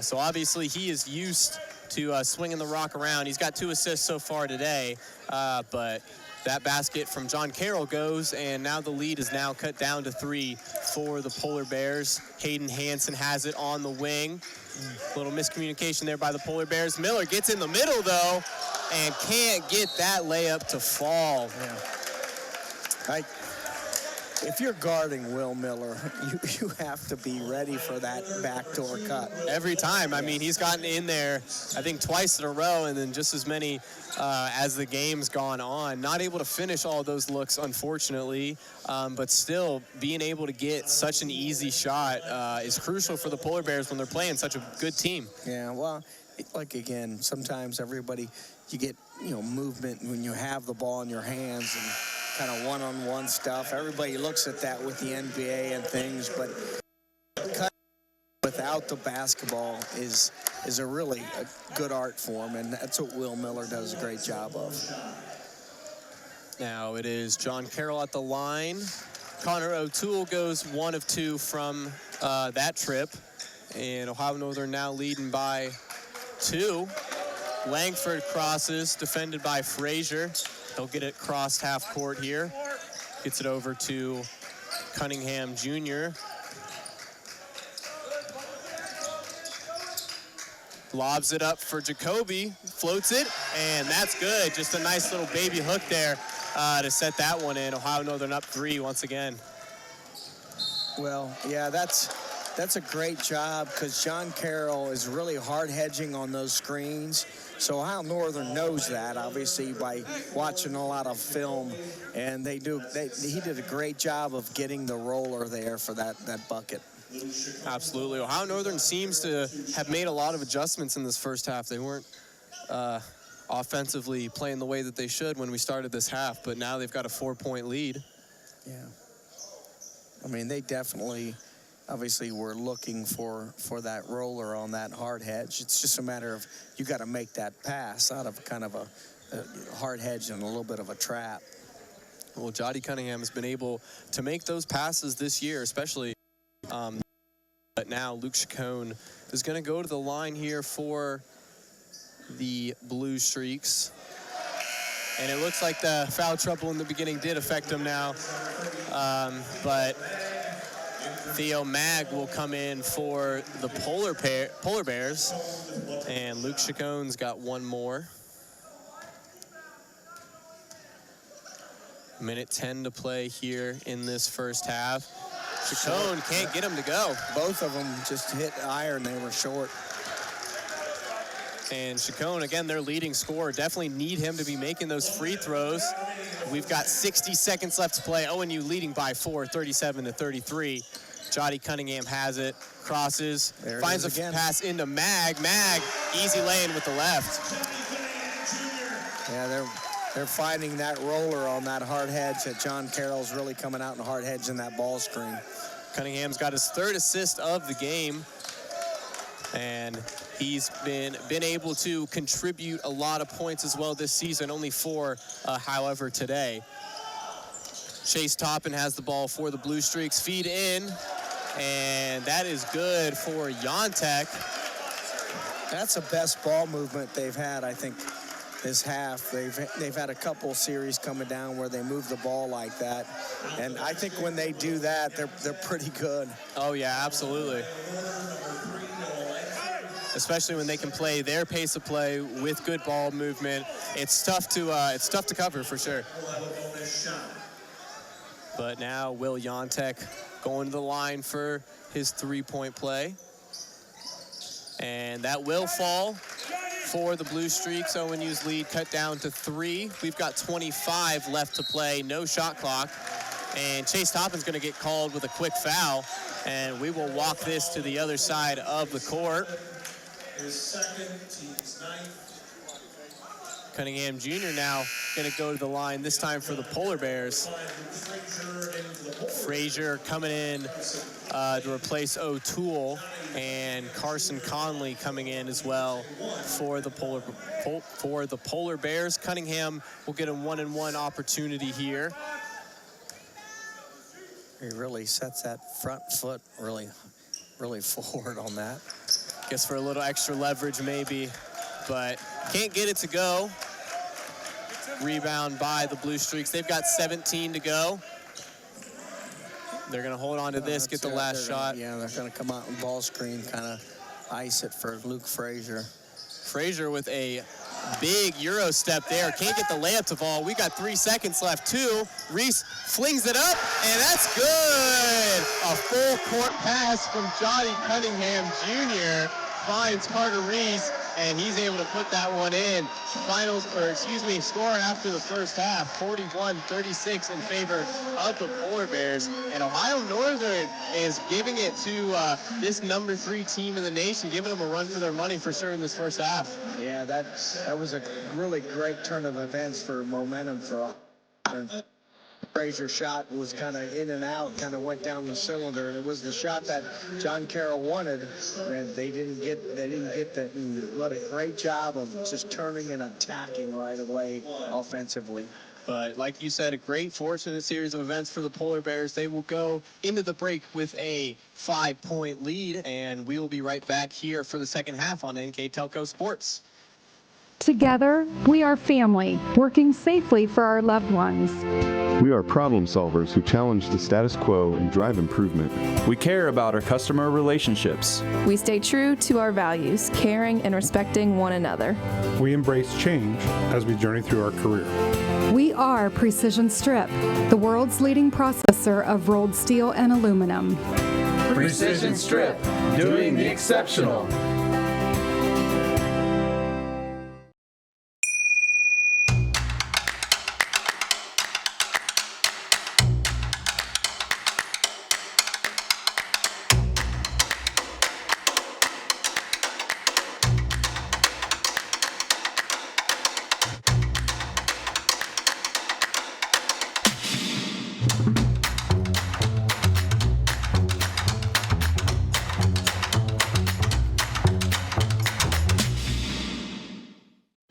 So obviously he is used to swinging the rock around. He's got 2 assists so far today, but that basket from John Carroll goes, and now the lead is now cut down to 3 for the Polar Bears. Hayden Hansen has it on the wing. A little miscommunication there by the Polar Bears. Miller gets in the middle, though, and can't get that layup to fall. Yeah. if you're guarding Will Miller, you have to be ready for that backdoor cut. Every time. I mean, he's gotten in there, I think, twice in a row, and then just as many as the game's gone on. Not able to finish all those looks, unfortunately, but still being able to get such an easy shot is crucial for the Polar Bears when they're playing such a good team. Yeah, well, like, again, sometimes everybody, you get, movement when you have the ball in your hands and kind of one-on-one stuff. Everybody looks at that with the NBA and things, but cut without the basketball is a really good art form, and that's what Will Miller does a great job of. Now it is John Carroll at the line. Connor O'Toole goes 1 of 2 from that trip, and Ohio Northern now leading by 2. Langford crosses, defended by Frazier. He'll get it crossed half court here. Gets it over to Cunningham Jr. Lobs it up for Jacoby, floats it, and that's good. Just a nice little baby hook there to set that one in. Ohio Northern up 3 once again. Well, yeah, that's a great job because John Carroll is really hard hedging on those screens. So Ohio Northern knows that, obviously, by watching a lot of film, and he did a great job of getting the roller there for that bucket. Absolutely. Ohio Northern seems to have made a lot of adjustments in this first half. They weren't offensively playing the way that they should when we started this half, but now they've got a 4-point lead. Yeah. I mean, they definitely, obviously, were looking for that roller on that hard hedge. It's just a matter of you got to make that pass out of kind of a hard hedge and a little bit of a trap. Well, Jody Cunningham has been able to make those passes this year, especially. But now Luke Chacon is going to go to the line here for the Blue Streaks. And it looks like the foul trouble in the beginning did affect him now. But Theo Mag will come in for the Polar Bears. And Luke Chacon's got one more. Minute 10 to play here in this first half. Chacon can't get him to go. Both of them just hit iron. They were short. And Chacon, again, their leading scorer. Definitely need him to be making those free throws. We've got 60 seconds left to play. ONU leading by 4, 37-33. Jody Cunningham has it, crosses, finds a pass into Mag. Mag, easy lane with the left. Yeah, they're finding that roller on that hard hedge that John Carroll's really coming out and hard hedging that ball screen. Cunningham's got his 3rd assist of the game, and he's been able to contribute a lot of points as well this season, only 4, however, today. Chase Toppin has the ball for the Blue Streaks, feed in, and that is good for Yontek. That's the best ball movement they've had, I think, this half. They've had a couple series coming down where they move the ball like that, and I think when they do that, they're pretty good. Oh yeah, absolutely. Especially when they can play their pace of play with good ball movement. It's tough to cover for sure. But now Will Yontek going to the line for his 3-point play. And that will fall for the Blue Streaks. ONU's lead cut down to 3. We've got 25 left to play, no shot clock. And Chase Toppin's going to get called with a quick foul. And we will walk this to the other side of the court. His 2nd, team's 9th. Cunningham Jr. now going to go to the line, this time for the Polar Bears. Frazier coming in to replace O'Toole, and Carson Conley coming in as well for the Polar Bears. Cunningham will get a 1-and-1 opportunity here. He really sets that front foot really forward on that. Guess for a little extra leverage maybe, but can't get it to go. Rebound by the Blue Streaks. They've got 17 to go. They're going to hold on to this, get the last shot. Yeah, they're going to come out and ball screen, kind of ice it for Luke Frazier. Frazier with a Big Euro step there. Can't get the layup to fall. We got 3 seconds left. 2. Reese flings it up, and that's good. A full court pass from Johnny Cunningham Jr. finds Carter Reese, and he's able to put that one in. Score after the first half, 41-36 in favor of the Polar Bears. And Ohio Northern is giving it to this number 3 team in the nation, giving them a run for their money for sure in this first half. Yeah, that was a really great turn of events for momentum for Ohio. Frazier's shot was kind of in and out, kind of went down the cylinder, and it was the shot that John Carroll wanted, and they didn't get that. And what a great job of just turning and attacking right away offensively. But like you said, a great fortunate series of events for the Polar Bears. They will go into the break with a 5-point lead, and we will be right back here for the second half on NK Telco Sports. Together, we are family, working safely for our loved ones. We are problem solvers who challenge the status quo and drive improvement. We care about our customer relationships. We stay true to our values, caring and respecting one another. We embrace change as we journey through our career. We are Precision Strip, the world's leading processor of rolled steel and aluminum. Precision Strip, doing the exceptional.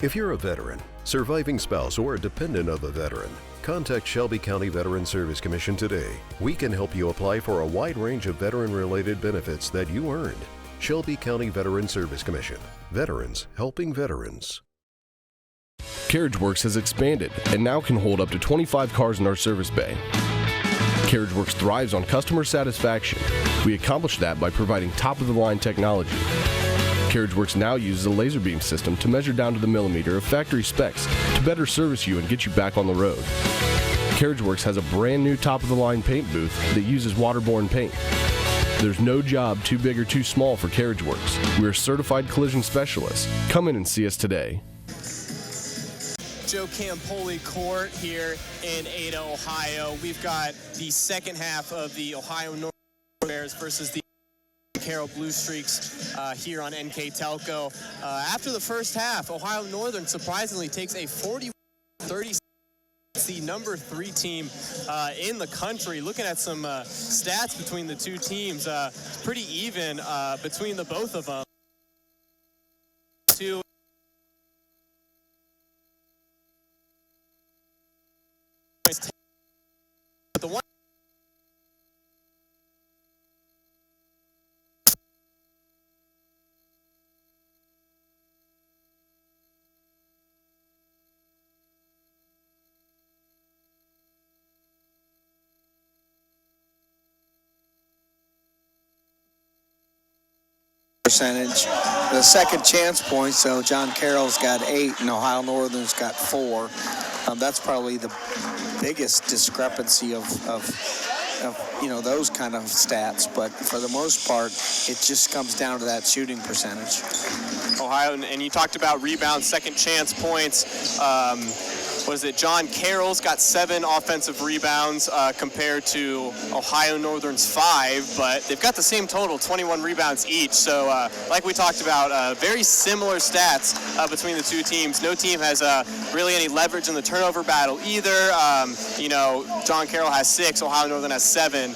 If you're a veteran, surviving spouse, or a dependent of a veteran, contact Shelby County Veteran Service Commission today. We can help you apply for a wide range of veteran-related benefits that you earned. Shelby County Veteran Service Commission. Veterans helping veterans. CarriageWorks has expanded and now can hold up to 25 cars in our service bay. CarriageWorks thrives on customer satisfaction. We accomplish that by providing top-of-the-line technology. CarriageWorks now uses a laser beam system to measure down to the millimeter of factory specs to better service you and get you back on the road. CarriageWorks has a brand new top-of-the-line paint booth that uses waterborne paint. There's no job too big or too small for CarriageWorks. We're certified collision specialists. Come in and see us today. Joe Campoli Court here in Ada, Ohio. We've got the second half of the Ohio Northern Bears versus the Carroll Blue Streaks here on NK Telco. After the first half, Ohio Northern surprisingly takes a 40-30. It's the number 3 team in the country. Looking at some stats between the two teams, it's pretty even between the both of them. But the one percentage. The second chance points, so John Carroll's got 8 and Ohio Northern's got 4. That's probably the biggest discrepancy of those kind of stats, but for the most part, it just comes down to that shooting percentage. Ohio, and you talked about rebounds, second chance points. John Carroll's got 7 offensive rebounds compared to Ohio Northern's 5, but they've got the same total, 21 rebounds each. So like we talked about, very similar stats between the two teams. No team has really any leverage in the turnover battle either. John Carroll has 6, Ohio Northern has 7.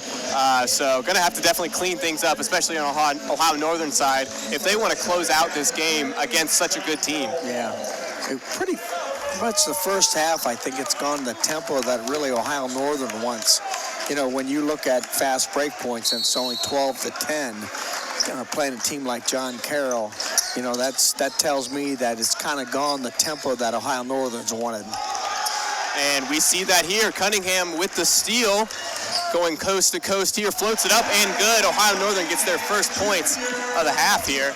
So going to have to definitely clean things up, especially on Ohio Northern side, if they want to close out this game against such a good team. Yeah, pretty much the first half, I think it's gone the tempo that really Ohio Northern wants. When you look at fast break points and it's only 12-10, playing a team like John Carroll, that tells me that it's kind of gone the tempo that Ohio Northern's wanted. And we see that here. Cunningham with the steal, going coast to coast here, floats it up and good. Ohio Northern gets their first points of the half here.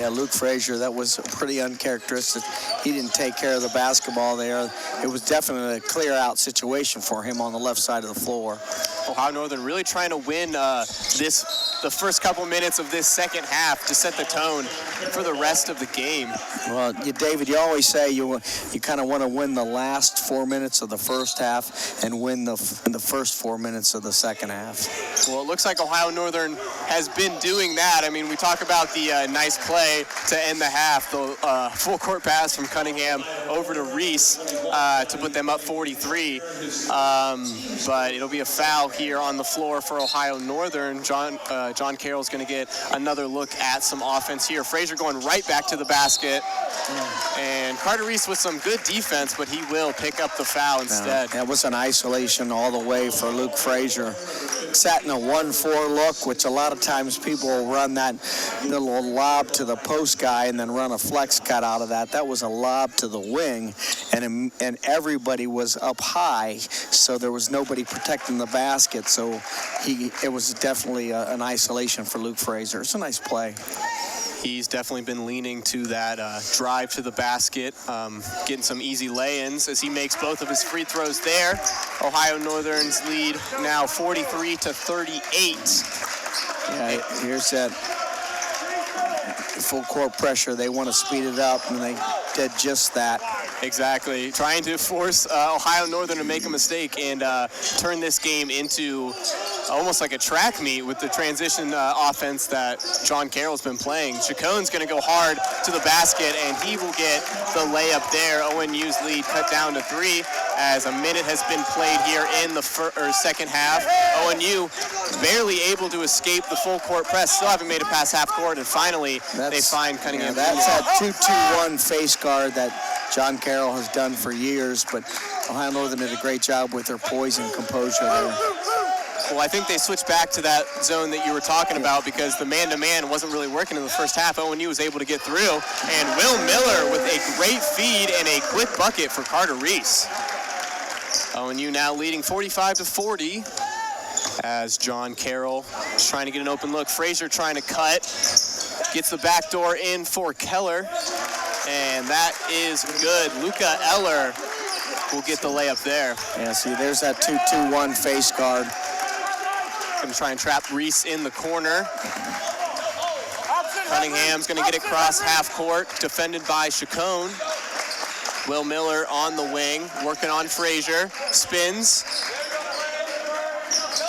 Yeah, Luke Frazier, that was pretty uncharacteristic. He didn't take care of the basketball there. It was definitely a clear-out situation for him on the left side of the floor. Ohio Northern really trying to win the first couple minutes of this second half to set the tone for the rest of the game. Well, David, you always say you kind of want to win the last 4 minutes of the first half and win the first 4 minutes of the second half. Well, it looks like Ohio Northern has been doing that. I mean, we talk about the nice play to end the half, the full court pass from Cunningham over to Reese to put them up 43. But it'll be a foul here on the floor for Ohio Northern. John Carroll's going to get another look at some offense here. Frazier going right back to the basket. And Carter Reese with some good defense, but he will pick up the foul instead. That was an isolation all the way for Luke Frazier. Sat in a 1-4 look, which a lot of times people will run that little lob to the post guy and then run a flex cut out of that. That was a lob to the wing, and everybody was up high, so there was nobody protecting the basket. So it was definitely an isolation for Luke Frazier. It's a nice play. He's definitely been leaning to that drive to the basket, getting some easy lay-ins as he makes both of his free throws there. Ohio Northern's lead now 43-38. Yeah, here's that full court pressure. They want to speed it up, and they did just that. Exactly. Trying to force Ohio Northern to make a mistake and turn this game into almost like a track meet with the transition offense that John Carroll's been playing. Chacon's going to go hard to the basket, and he will get the layup there. ONU's lead cut down to 3 as a minute has been played here in the second half. ONU barely able to escape the full court press. Still haven't made it past half court, and finally they find Cunningham. Yeah, that's that 2-2-1 face guard that John Carroll has done for years, but Ohio Northern did a great job with their poise and composure there. Well, I think they switched back to that zone that you were talking about because the man-to-man wasn't really working in the first half. ONU was able to get through, and Will Miller with a great feed and a quick bucket for Carter Reese. ONU now leading 45-40 as John Carroll is trying to get an open look. Frazier trying to cut, gets the back door in for Keller, and that is good. Luca Eller will get the layup there. Yeah, see, there's that 2-2-1 face guard. Going to try and trap Reese in the corner. Cunningham's going to get it across half court, defended by Chacon. Will Miller on the wing, working on Frazier. Spins.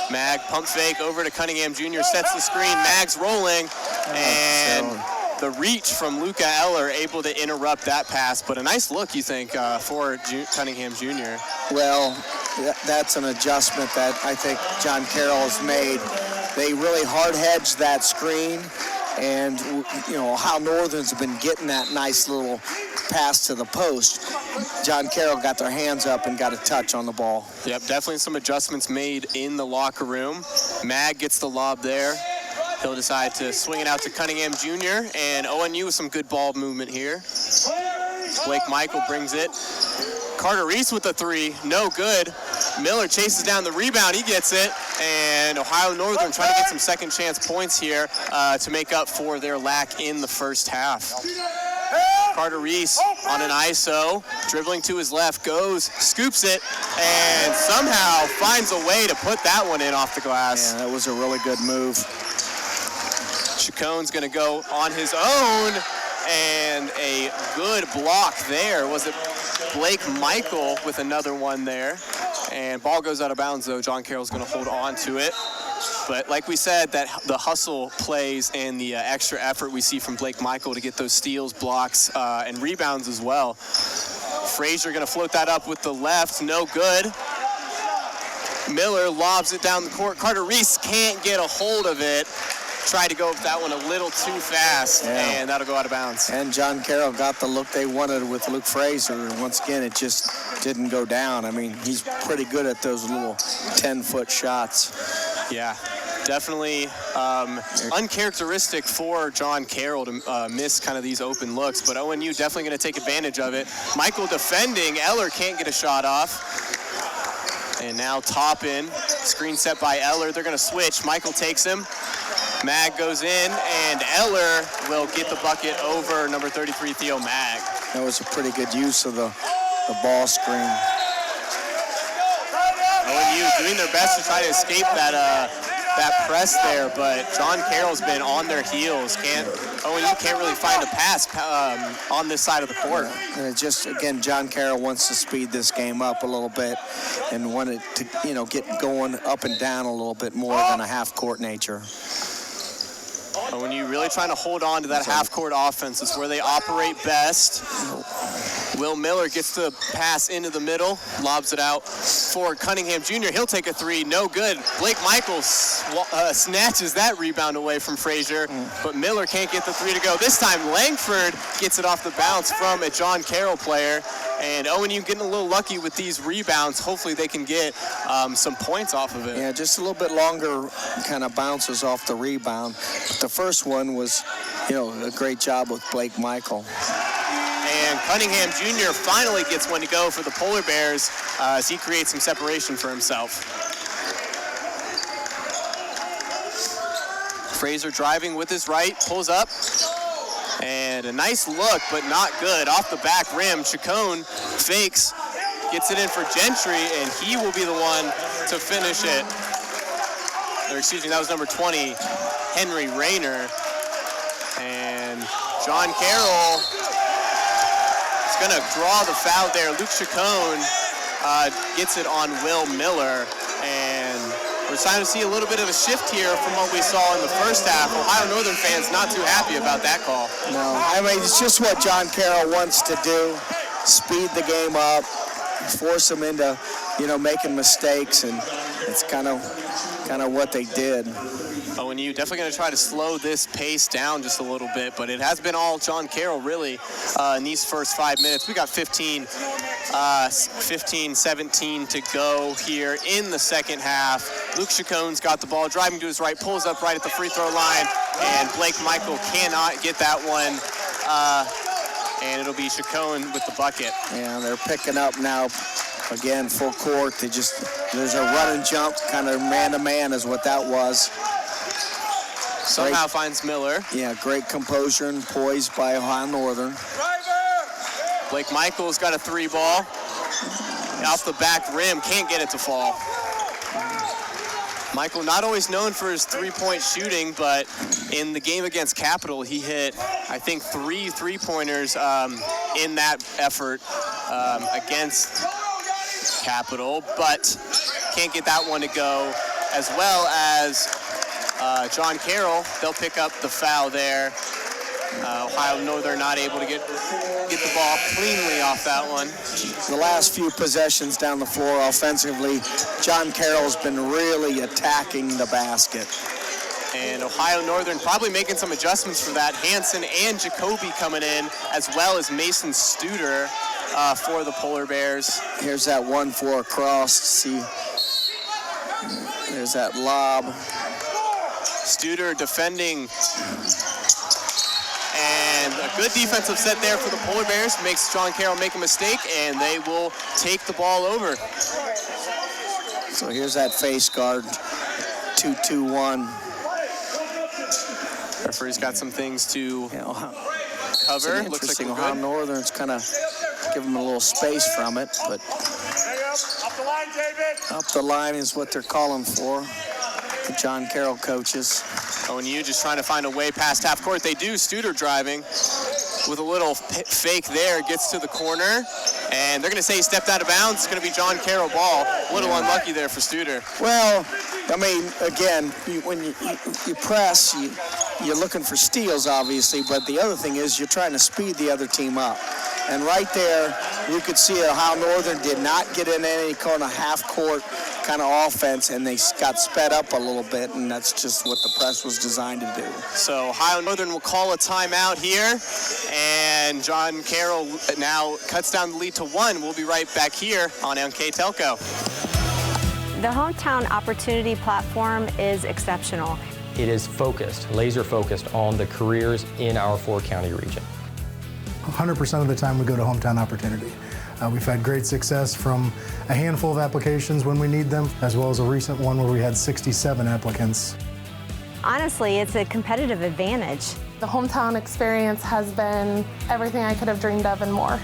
Mag pump fake over to Cunningham Jr. Sets the screen. Mag's rolling. And the reach from Luca Eller able to interrupt that pass. But a nice look, you think, for Cunningham Jr. Well, that's an adjustment that I think John Carroll has made. They really hard-hedged that screen, and Ohio Northern's have been getting that nice little pass to the post. John Carroll got their hands up and got a touch on the ball. Yep, definitely some adjustments made in the locker room. Mag gets the lob there. He'll decide to swing it out to Cunningham Jr., and ONU with some good ball movement here. Blake Michael brings it. Carter Reese with the 3, no good. Miller chases down the rebound, he gets it, and Ohio Northern trying to get some second chance points here to make up for their lack in the first half. Carter Reese on an ISO, dribbling to his left, goes, scoops it, and somehow finds a way to put that one in off the glass. Yeah, that was a really good move. Chacon's going to go on his own, and a good block there. Was it Blake Michael with another one there? And ball goes out of bounds, though. John Carroll's going to hold on to it. But like we said, that the hustle plays and the extra effort we see from Blake Michael to get those steals, blocks, and rebounds as well. Frazier going to float that up with the left. No good. Miller lobs it down the court. Carter Reese can't get a hold of it. Tried to go with that one a little too fast, and that'll go out of bounds. And John Carroll got the look they wanted with Luke Frazier, and once again, it just didn't go down. I mean, he's pretty good at those little 10-foot shots. Yeah, definitely uncharacteristic for John Carroll to miss kind of these open looks, but ONU definitely going to take advantage of it. Michael defending. Eller can't get a shot off. And now Toppin, screen set by Eller. They're going to switch. Michael takes him. Mag goes in, and Eller will get the bucket over number 33, Theo Mag. That was a pretty good use of the ball screen. ONU doing their best to try to escape that press there, but John Carroll's been on their heels. ONU can't really find a pass on this side of the court. And it just, again, John Carroll wants to speed this game up a little bit and want it to, get going up and down a little bit more than a half-court nature. ONU really trying to hold on to that half-court offense. It's where they operate best. Will Miller gets the pass into the middle, lobs it out for Cunningham Jr. He'll take a three, no good. Blake Michaels snatches that rebound away from Frazier, but Miller can't get the three to go. This time Langford gets it off the bounce from a John Carroll player, and ONU getting a little lucky with these rebounds. Hopefully they can get some points off of it. Yeah, just a little bit longer kind of bounces off the rebound. But the first one was, a great job with Blake Michael. And Cunningham Jr. finally gets one to go for the Polar Bears as he creates some separation for himself. Frazier driving with his right, pulls up, and a nice look, but not good. Off the back rim, Chacon fakes, gets it in for Gentry, and he will be the one to finish it. Or excuse me, that was number 20, Henry Rayner. And John Carroll is going to draw the foul there. Luke Chacon gets it on Will Miller, and we're starting to see a little bit of a shift here from what we saw in the first half. Ohio Northern fans not too happy about that call. No, I mean, it's just what John Carroll wants to do, speed the game up, force them into, making mistakes, and it's kind of what they did. ONU definitely going to try to slow this pace down just a little bit, but it has been all John Carroll really in these first 5 minutes. We got 17 to go here in the second half. Luke Chacon's got the ball, driving to his right, pulls up right at the free throw line, and Blake Michael cannot get that one, and it'll be Chacon with the bucket. Yeah, they're picking up now. Again, full court. There's a run and jump, kind of man-to-man is what that was. Somehow finds Miller. Yeah, great composure and poise by Ohio Northern. Blake Michaels got a three ball. Off the back rim, can't get it to fall. Michael not always known for his three-point shooting, but in the game against Capital, he hit, I think, 3 three-pointers in that effort against Capital, but can't get that one to go, as well as John Carroll. They'll pick up the foul there. Ohio Northern not able to get the ball cleanly off that one. The last few possessions down the floor offensively, John Carroll's been really attacking the basket. And Ohio Northern probably making some adjustments for that. Hansen and Jacoby coming in, as well as Mason Studer for the Polar Bears. Here's that 1-4 across. See, there's that lob. Studer defending. And a good defensive set there for the Polar Bears. Makes John Carroll make a mistake, and they will take the ball over. So here's that face guard, 2-2-1. Referee's got some things to cover. Looks like we're Ohio good. Northern's kind of give them a little space from it, but up the line is what they're calling for. The John Carroll coaches. ONU just trying to find a way past half court. They do. Studer driving with a little fake there, gets to the corner, and they're going to say he stepped out of bounds. It's going to be John Carroll ball. A little unlucky there for Studer. Well, I mean, again, when you press, you're looking for steals, obviously, but the other thing is you're trying to speed the other team up. And right there, you could see Ohio Northern did not get in any kind of half-court kind of offense, and they got sped up a little bit, and that's just what the press was designed to do. So Ohio Northern will call a timeout here, and John Carroll now cuts down the lead to 1. We'll be right back here on MK Telco. The Hometown Opportunity Platform is exceptional. It is focused, laser focused on the careers in our 4-county region. 100% of the time we go to Hometown Opportunity. We've had great success from a handful of applications when we need them, as well as a recent one where we had 67 applicants. honestly, it's a competitive advantage. The hometown experience has been everything I could have dreamed of and more.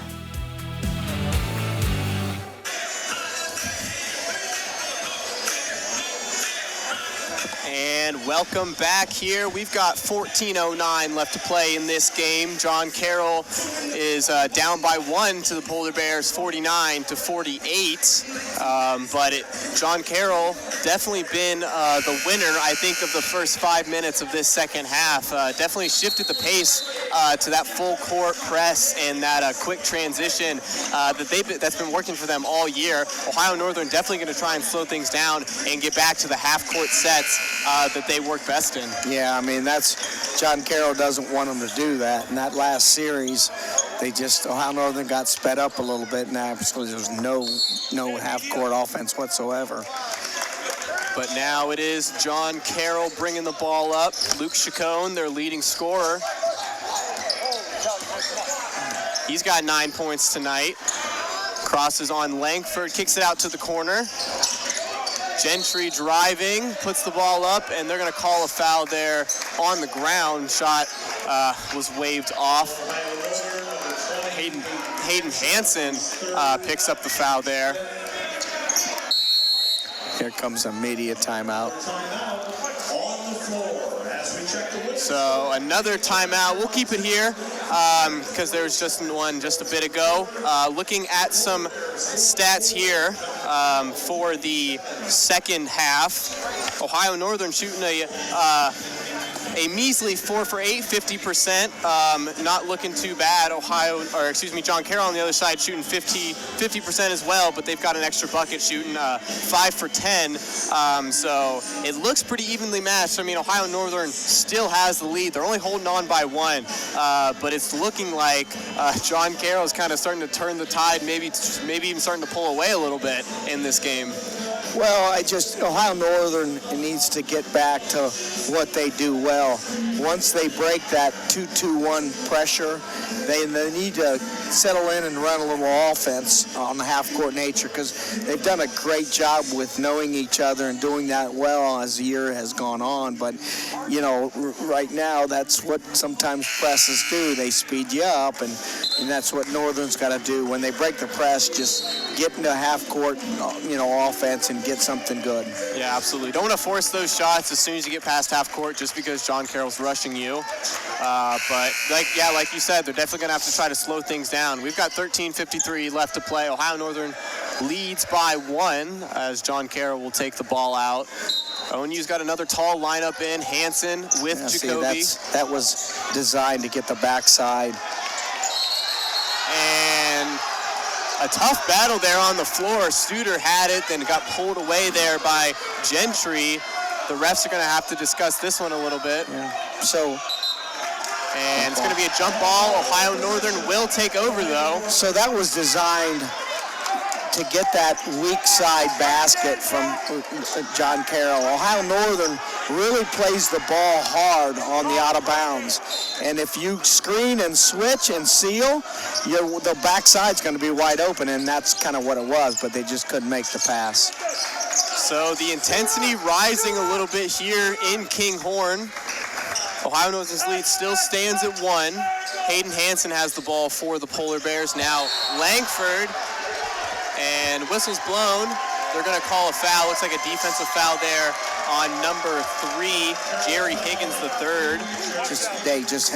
And welcome back here. We've got 14:09 left to play in this game. John Carroll is down by 1 to the Polar Bears, 49-48. John Carroll definitely been the winner, I think, of the first 5 minutes of this second half. Definitely shifted the pace to that full court press and that quick transition that's been working for them all year. Ohio Northern definitely going to try and slow things down and get back to the half-court sets that they work best in. Yeah, I mean, John Carroll doesn't want them to do that. In that last series, Ohio Northern got sped up a little bit, and absolutely there was no half-court offense whatsoever. But now it is John Carroll bringing the ball up. Luke Chacon, their leading scorer. He's got 9 points tonight. Crosses on Langford, kicks it out to the corner. Gentry driving, puts the ball up, and they're going to call a foul there on the ground. Shot was waved off. Hayden Hansen picks up the foul there. Here comes a media timeout. So another timeout. We'll keep it here because there was just one just a bit ago. Looking at some stats here for the second half. Ohio Northern shooting a measly 4 for 8, 50%. Not looking too bad. John Carroll on the other side shooting 50% as well, but they've got an extra bucket shooting 5 for 10. So it looks pretty evenly matched. I mean, Ohio Northern still has the lead. They're only holding on by 1, but it's looking like John Carroll is kind of starting to turn the tide, maybe even starting to pull away a little bit in this game. Well, Ohio Northern needs to get back to what they do well. Once they break that 2-2-1 pressure, they need to settle in and run a little offense on the half-court nature, because they've done a great job with knowing each other and doing that well as the year has gone on. But, right now, that's what sometimes presses do. They speed you up, and that's what Northern's got to do. When they break the press, just get into half-court, offense and get something good. Yeah, absolutely. Don't want to force those shots as soon as you get past half-court just because John Carroll's rushing you. But, like you said, they're definitely going to have to try to slow things down. We've got 13:53 left to play. Ohio Northern leads by 1 as John Carroll will take the ball out. ONU's got another tall lineup in. Hansen with Jacoby. That was designed to get the backside. And a tough battle there on the floor. Studer had it, then got pulled away there by Gentry. The refs are going to have to discuss this one a little bit. Yeah. And it's going to be a jump ball. Ohio Northern will take over, though. So that was designed to get that weak side basket from John Carroll. Ohio Northern really plays the ball hard on the out of bounds. And if you screen and switch and seal, the backside's going to be wide open, and that's kind of what it was, but they just couldn't make the pass. So the intensity rising a little bit here in Kinghorn. Ohio Northern's lead still stands at 1. Hayden Hansen has the ball for the Polar Bears. Now Langford, and whistle's blown. They're going to call a foul. Looks like a defensive foul there on number 3, Jerry Higgins III. They just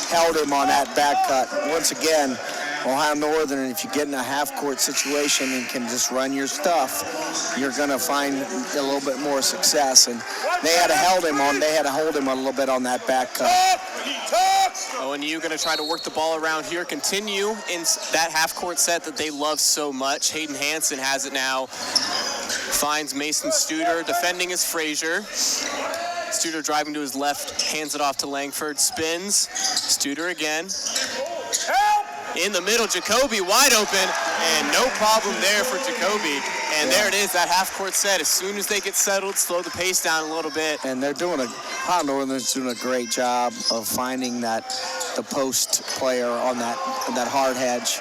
held him on that back cut. Once again, Ohio Northern, if you get in a half-court situation and can just run your stuff, you're going to find a little bit more success. And they had to hold him a little bit on that back cut. ONU going to try to work the ball around here, continue in that half-court set that they love so much. Hayden Hansen has it now. Finds Mason Studer. Defending is Frazier. Studer driving to his left, hands it off to Langford. Spins. Studer again. In the middle, Jacoby wide open, and no problem there for Jacoby. And there it is, that half-court set. As soon as they get settled, slow the pace down a little bit. And Ohio Northern's doing a great job of finding the post player on that hard hedge.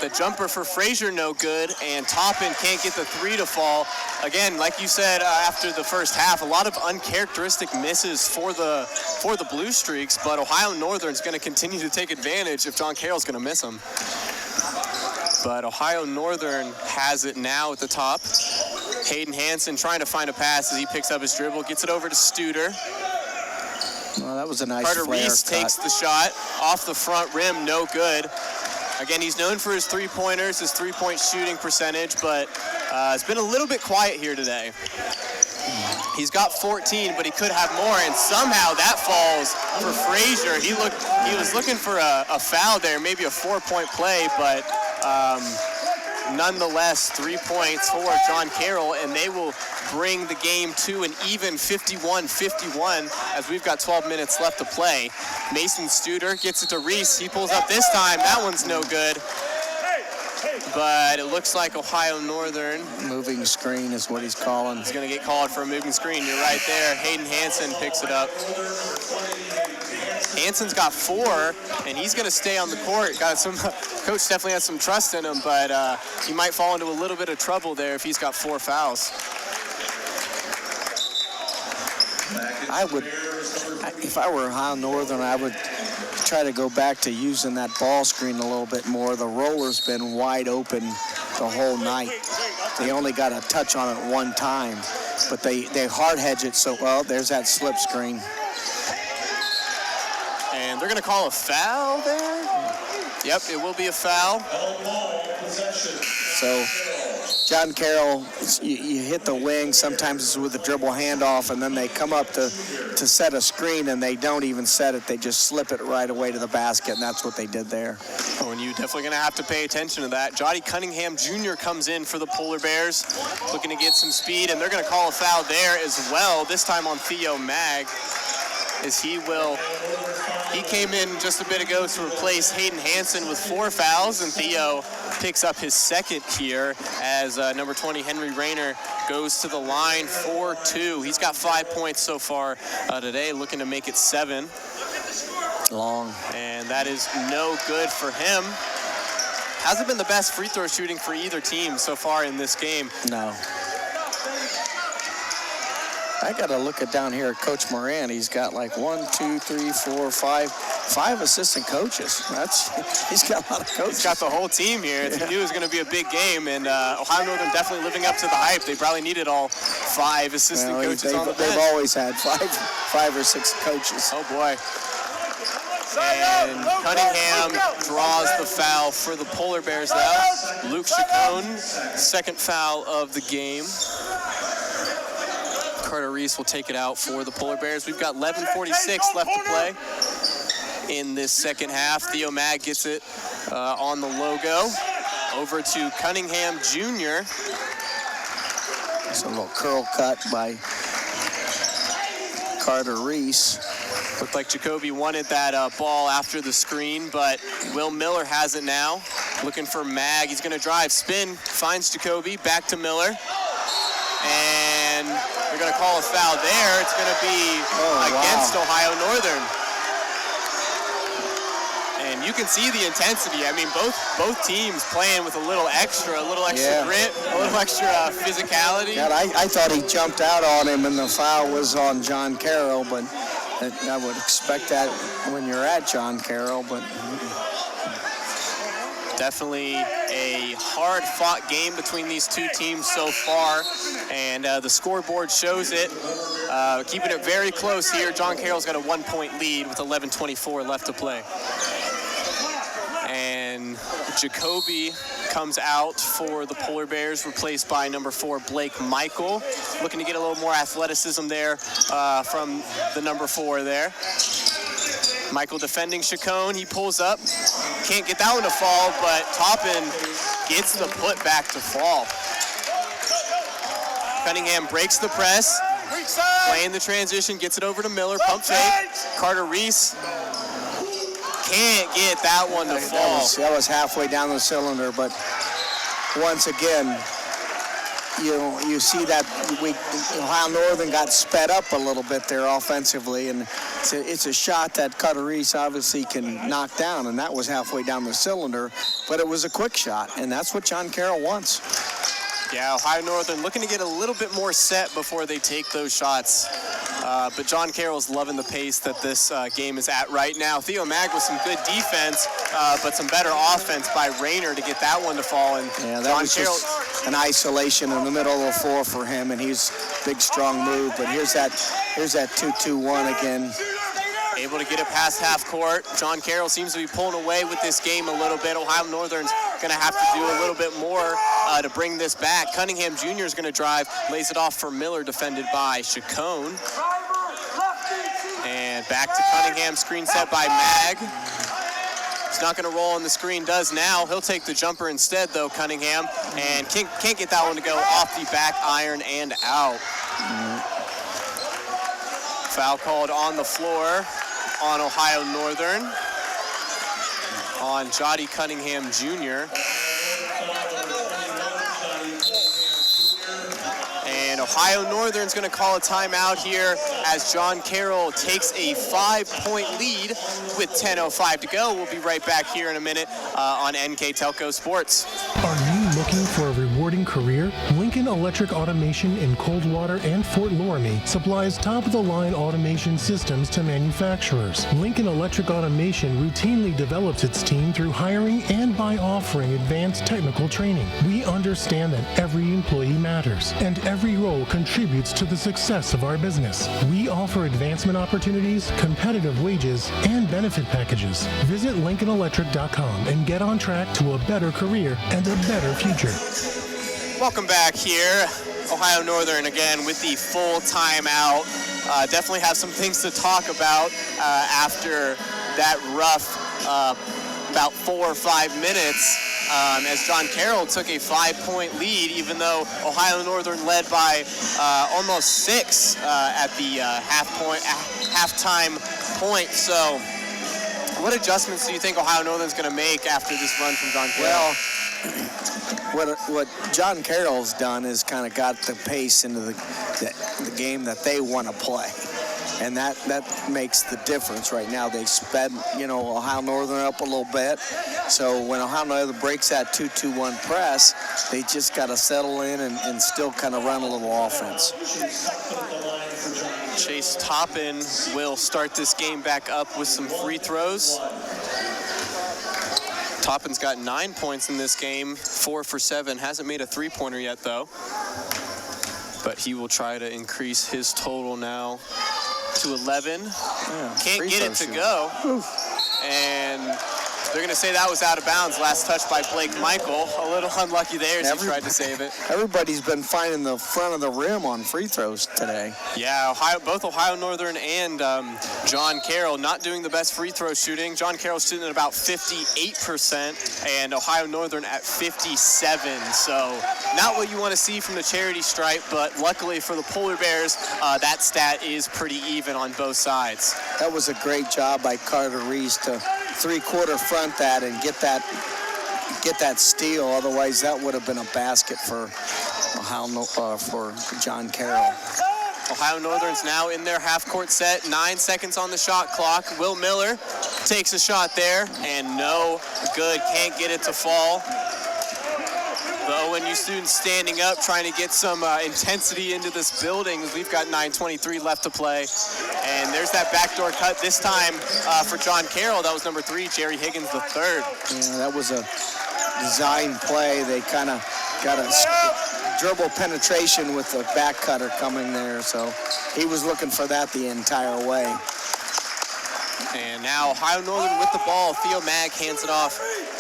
The jumper for Frazier, no good, and Toppin can't get the three to fall. Again, like you said after the first half, a lot of uncharacteristic misses for the Blue Streaks, but Ohio Northern's going to continue to take advantage if John Carroll's going to miss them. But Ohio Northern has it now at the top. Hayden Hansen trying to find a pass as he picks up his dribble, gets it over to Studer. Well, that was a nice Carter flare Reese cut. takes the shot off the front rim, no good. Again, he's known for his three-pointers, his three-point shooting percentage, but it's been a little bit quiet here today. He's got 14, but he could have more, and somehow that falls for Frazier. He was looking for a foul there, maybe a 4-point play, but nonetheless, 3 points for John Carroll, and they will bring the game to an even 51-51 as we've got 12 minutes left to play. Mason Studer gets it to Reese. He pulls up this time. That one's no good. But it looks like Ohio Northern. Moving screen is what he's calling. He's going to get called for a moving screen. You're right there. Hayden Hansen picks it up. Hansen's got 4, and he's going to stay on the court. Coach definitely has some trust in him, but he might fall into a little bit of trouble there if he's got 4 fouls. If I were Ohio Northern, I would try to go back to using that ball screen a little bit more. The roller's been wide open the whole night. They only got a touch on it one time, but they hard hedge it so well. There's that slip screen. And they're going to call a foul there? Yep, it will be a foul. So John Carroll, you hit the wing. Sometimes it's with a dribble handoff, and then they come up to set a screen, and they don't even set it. They just slip it right away to the basket, and that's what they did there. Oh, and you're definitely going to have to pay attention to that. Jody Cunningham Jr. comes in for the Polar Bears, looking to get some speed, and they're going to call a foul there as well, this time on Theo Mag. As he came in just a bit ago to replace Hayden Hansen with 4 fouls, and Theo picks up his second here as number 20 Henry Rayner goes to the line for 2. He's got 5 points so far today, looking to make it 7. Long. And that is no good for him. Hasn't been the best free throw shooting for either team so far in this game. No. I got to look down here at Coach Moran. He's got like 5 assistant coaches. He's got a lot of coaches. He's got the whole team here. He knew it was going to be a big game, and Ohio Northern definitely living up to the hype. They probably needed all 5 assistant coaches on the bench. They've always had 5 or 6 coaches. Oh boy. And Cunningham draws the foul for the Polar Bears now. Luke Chacon, second foul of the game. Carter Reese will take it out for the Polar Bears. We've got 11:46 left to play in this second half. Theo Mag gets it on the logo. Over to Cunningham Jr. It's a little curl cut by Carter Reese. Looked like Jacoby wanted that ball after the screen, but Will Miller has it now. Looking for Mag. He's going to drive, spin, finds Jacoby, back to Miller. And they're going to call a foul there. It's going to be against Ohio Northern. And you can see the intensity. I mean, both teams playing with a little extra grit, a little extra physicality. God, I thought he jumped out on him, and the foul was on John Carroll, but I would expect that when you're at John Carroll, but definitely a hard-fought game between these two teams so far, and the scoreboard shows it. Keeping it very close here. John Carroll's got a 1-point lead with 11:24 left to play. And Jacoby comes out for the Polar Bears, replaced by number 4, Blake Michael. Looking to get a little more athleticism there from the number 4 there. Michael defending Chacon. He pulls up. Can't get that one to fall, but Toppin gets the putback to fall. Cunningham breaks the press. Playing the transition, gets it over to Miller. Pump fake. Carter Reese can't get that one to fall. That was halfway down the cylinder, but once again, you see that Ohio Northern got sped up a little bit there offensively, and it's a shot that Carter Reese obviously can knock down, and that was halfway down the cylinder, but it was a quick shot, and that's what John Carroll wants. Yeah, Ohio Northern looking to get a little bit more set before they take those shots. But John Carroll's loving the pace that this game is at right now. Theo Mag with some good defense, but some better offense by Rayner to get that one to fall. And yeah, that John was Carroll, just an isolation in the middle of the floor for him, and he's big, strong move. But here's that 2-2-1 again. able to get it past half court. John Carroll seems to be pulling away with this game a little bit. Ohio Northern's going to have to do a little bit more to bring this back. Cunningham Jr. is going to drive, lays it off for Miller, defended by Chacon. And back to Cunningham, screen set by Mag. He's not going to roll on the screen, does now. He'll take the jumper instead, though, Cunningham, and can't get that one to go off the back iron and out. Foul called on the floor on Ohio Northern, on Jody Cunningham Jr. And Ohio Northern's going to call a timeout here as John Carroll takes a 5-point lead with 10:05 to go. We'll be right back here in a minute on NK Telco Sports. Are you looking for a rewarding career? Lincoln Electric Automation in Coldwater and Fort Loramie supplies top-of-the-line automation systems to manufacturers. Lincoln Electric Automation routinely develops its team through hiring and by offering advanced technical training. We understand that every employee matters, and every role contributes to the success of our business. We offer advancement opportunities, competitive wages, and benefit packages. Visit LincolnElectric.com and get on track to a better career and a better future. Welcome back here. Ohio Northern again with the full timeout. Definitely have some things to talk about after that rough about 4 or 5 minutes as John Carroll took a 5-point lead, even though Ohio Northern led by almost 6 at the halftime point. So what adjustments do you think Ohio Northern's going to make after this run from John Carroll? Well, what John Carroll's done is kind of got the pace into the game that they want to play. And that makes the difference right now. They sped, Ohio Northern up a little bit. So when Ohio Northern breaks that 2-2-1 press, they just got to settle in and still kind of run a little offense. Chase Toppin will start this game back up with some free throws. Toppin's got 9 points in this game, 4 for 7. Hasn't made a three-pointer yet, though. But he will try to increase his total now to 11. Yeah, can't get it to go. And they're going to say that was out of bounds. Last touch by Blake Michael. A little unlucky there as he tried to save it. Everybody's been finding the front of the rim on free throws today. Yeah, both Ohio Northern and John Carroll not doing the best free throw shooting. John Carroll's shooting at about 58% and Ohio Northern at 57. So not what you want to see from the charity stripe, but luckily for the Polar Bears, that stat is pretty even on both sides. That was a great job by Carter Reese to three-quarter front that and get that steal. Otherwise, that would have been a basket for for John Carroll. Ohio Northern's now in their half-court set. 9 seconds on the shot clock. Will Miller takes a shot there, and no good. Can't get it to fall. The ONU students standing up, trying to get some intensity into this building as we've got 9:23 left to play. And there's that backdoor cut this time for John Carroll. That was number 3, Jerry Higgins III. Yeah, that was a design play. They kind of got a dribble penetration with the back cutter coming there. So he was looking for that the entire way. And now Ohio Northern with the ball. Theo Mag hands it off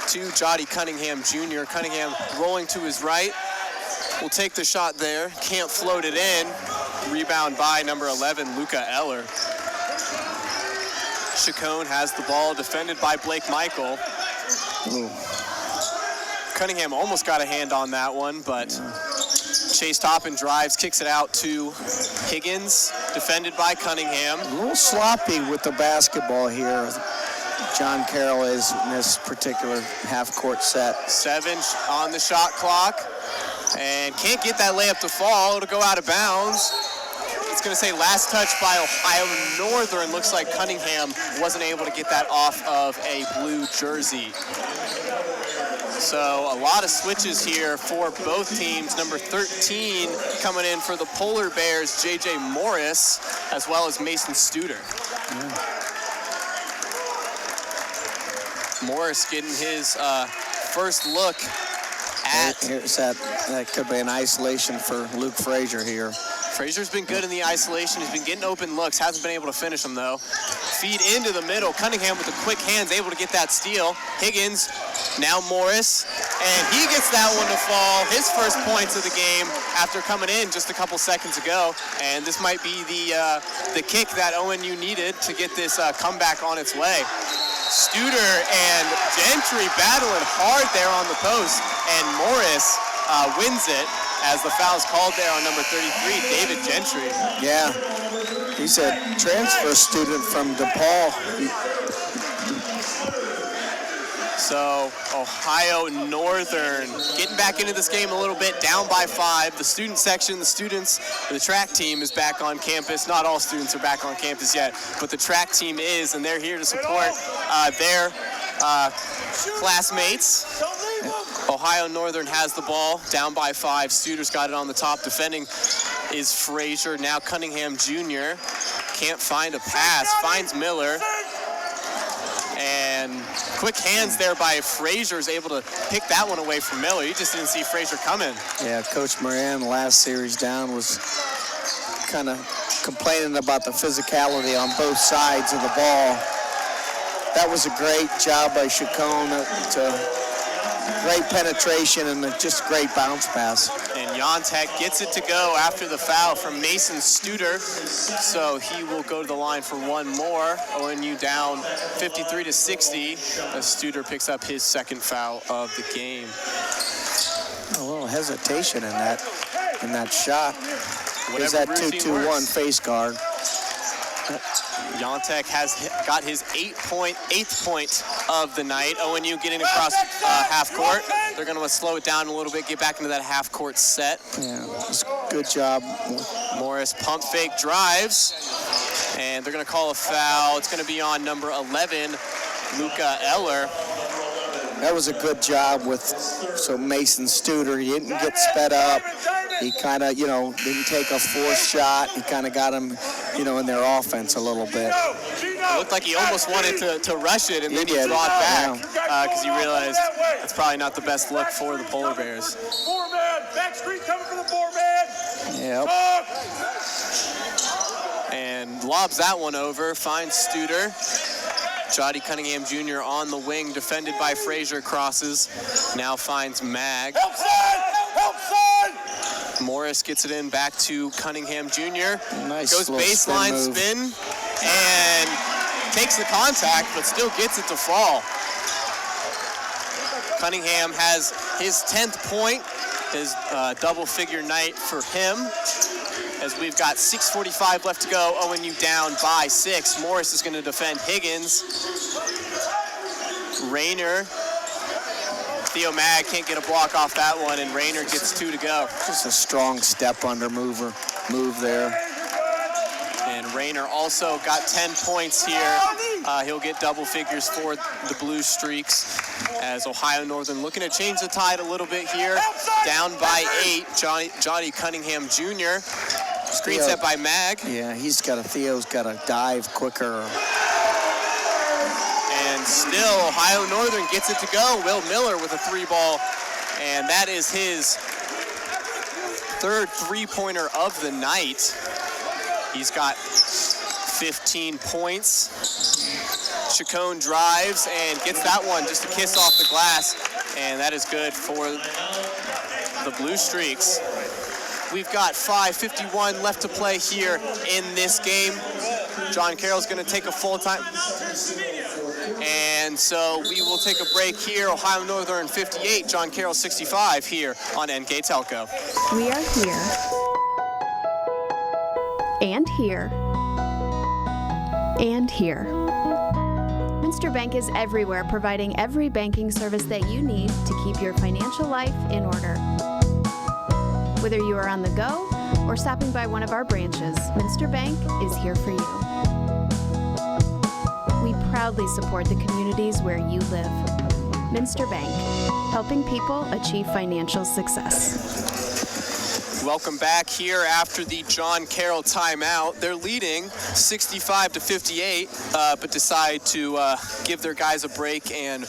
to Jody Cunningham Jr. Cunningham rolling to his right. Will take the shot there. Can't float it in. Rebound by number 11, Luca Eller. Chacon has the ball, defended by Blake Michael. Ooh. Cunningham almost got a hand on that one, but Chase Toppin drives, kicks it out to Higgins, defended by Cunningham. A little sloppy with the basketball here. John Carroll is in this particular half-court set. 7 on the shot clock. And can't get that layup to fall. It'll go out of bounds. It's going to say last touch by Ohio Northern. Looks like Cunningham wasn't able to get that off of a blue jersey. So a lot of switches here for both teams. Number 13 coming in for the Polar Bears, J.J. Morris, as well as Mason Studer. Morris getting his first look at... Here's that could be an isolation for Luke Frazier here. Frazier's been good in the isolation. He's been getting open looks. Hasn't been able to finish them, though. Feed into the middle. Cunningham with the quick hands, able to get that steal. Higgins, now Morris, and he gets that one to fall. His first points of the game after coming in just a couple seconds ago. And this might be the kick that ONU needed to get this comeback on its way. Studer and Gentry battling hard there on the post, and Morris wins it as the foul's called there on number 33, David Gentry. Yeah, he's a transfer student from DePaul. So Ohio Northern getting back into this game a little bit, down by 5. The student section, the track team is back on campus. Not all students are back on campus yet, but the track team is, and they're here to support their classmates. Ohio Northern has the ball, down by 5. Studer's got it on the top. Defending is Frazier. Now Cunningham Jr. can't find a pass. Finds Miller. And quick hands there by Frazier is able to pick that one away from Miller. You just didn't see Frazier coming. Yeah, Coach Moran, last series down, was kind of complaining about the physicality on both sides of the ball. That was a great job by Chacon. Great penetration and just a great bounce pass. And Yontek gets it to go after the foul from Mason Studer. So he will go to the line for one more. ONU down 53-60 as Studer picks up his second foul of the game. A little hesitation in that shot. Is that 2-2-1 face guard. Yontek has got his eighth point of the night. ONU getting across half court. They're going to slow it down a little bit, get back into that half court set. Yeah, good job. Morris pump fake drives, and they're going to call a foul. It's going to be on number 11, Luca Eller. That was a good job so Mason Studer. He didn't get sped up. He kind of, didn't take a forced shot. He kind of got him, in their offense a little bit. It looked like he almost wanted to rush it, and then he brought back because he realized it's probably not the best look for the Polar Bears. 4-man, back screen coming for the 4-man. Yep. And lobs that one over, finds Studer. Jody Cunningham Jr. on the wing, defended by Frazier, crosses. Now finds Mag. Help side! Morris gets it in back to Cunningham Jr. Nice Goes baseline spin and takes the contact, but still gets it to fall. Cunningham has his 10th point, his double-figure night for him. As we've got 6:45 left to go, ONU down by 6. Morris is going to defend Higgins. Rayner. Theo Mag can't get a block off that one, and Rayner gets 2 to go. Just a strong step under move there. And Rayner also got 10 points here. He'll get double figures for the Blue Streaks as Ohio Northern looking to change the tide a little bit here. Down by 8, Johnny Cunningham Jr. Screen set by Mag. Yeah, Theo's got to dive quicker. And still, Ohio Northern gets it to go. Will Miller with a 3-ball, and that is his 3rd three-pointer of the night. He's got 15 points. Chacon drives and gets that one just a kiss off the glass, and that is good for the Blue Streaks. We've got 5:51 left to play here in this game. John Carroll's going to take a full time. And so we will take a break here. Ohio Northern 58, John Carroll 65 here on NK Telco. We are here. And here. And here. Minster Bank is everywhere, providing every banking service that you need to keep your financial life in order. Whether you are on the go or stopping by one of our branches, Minster Bank is here for you. We proudly support the communities where you live. Minster Bank, helping people achieve financial success. Welcome back here after the John Carroll timeout. They're leading 65-58, but decide to give their guys a break and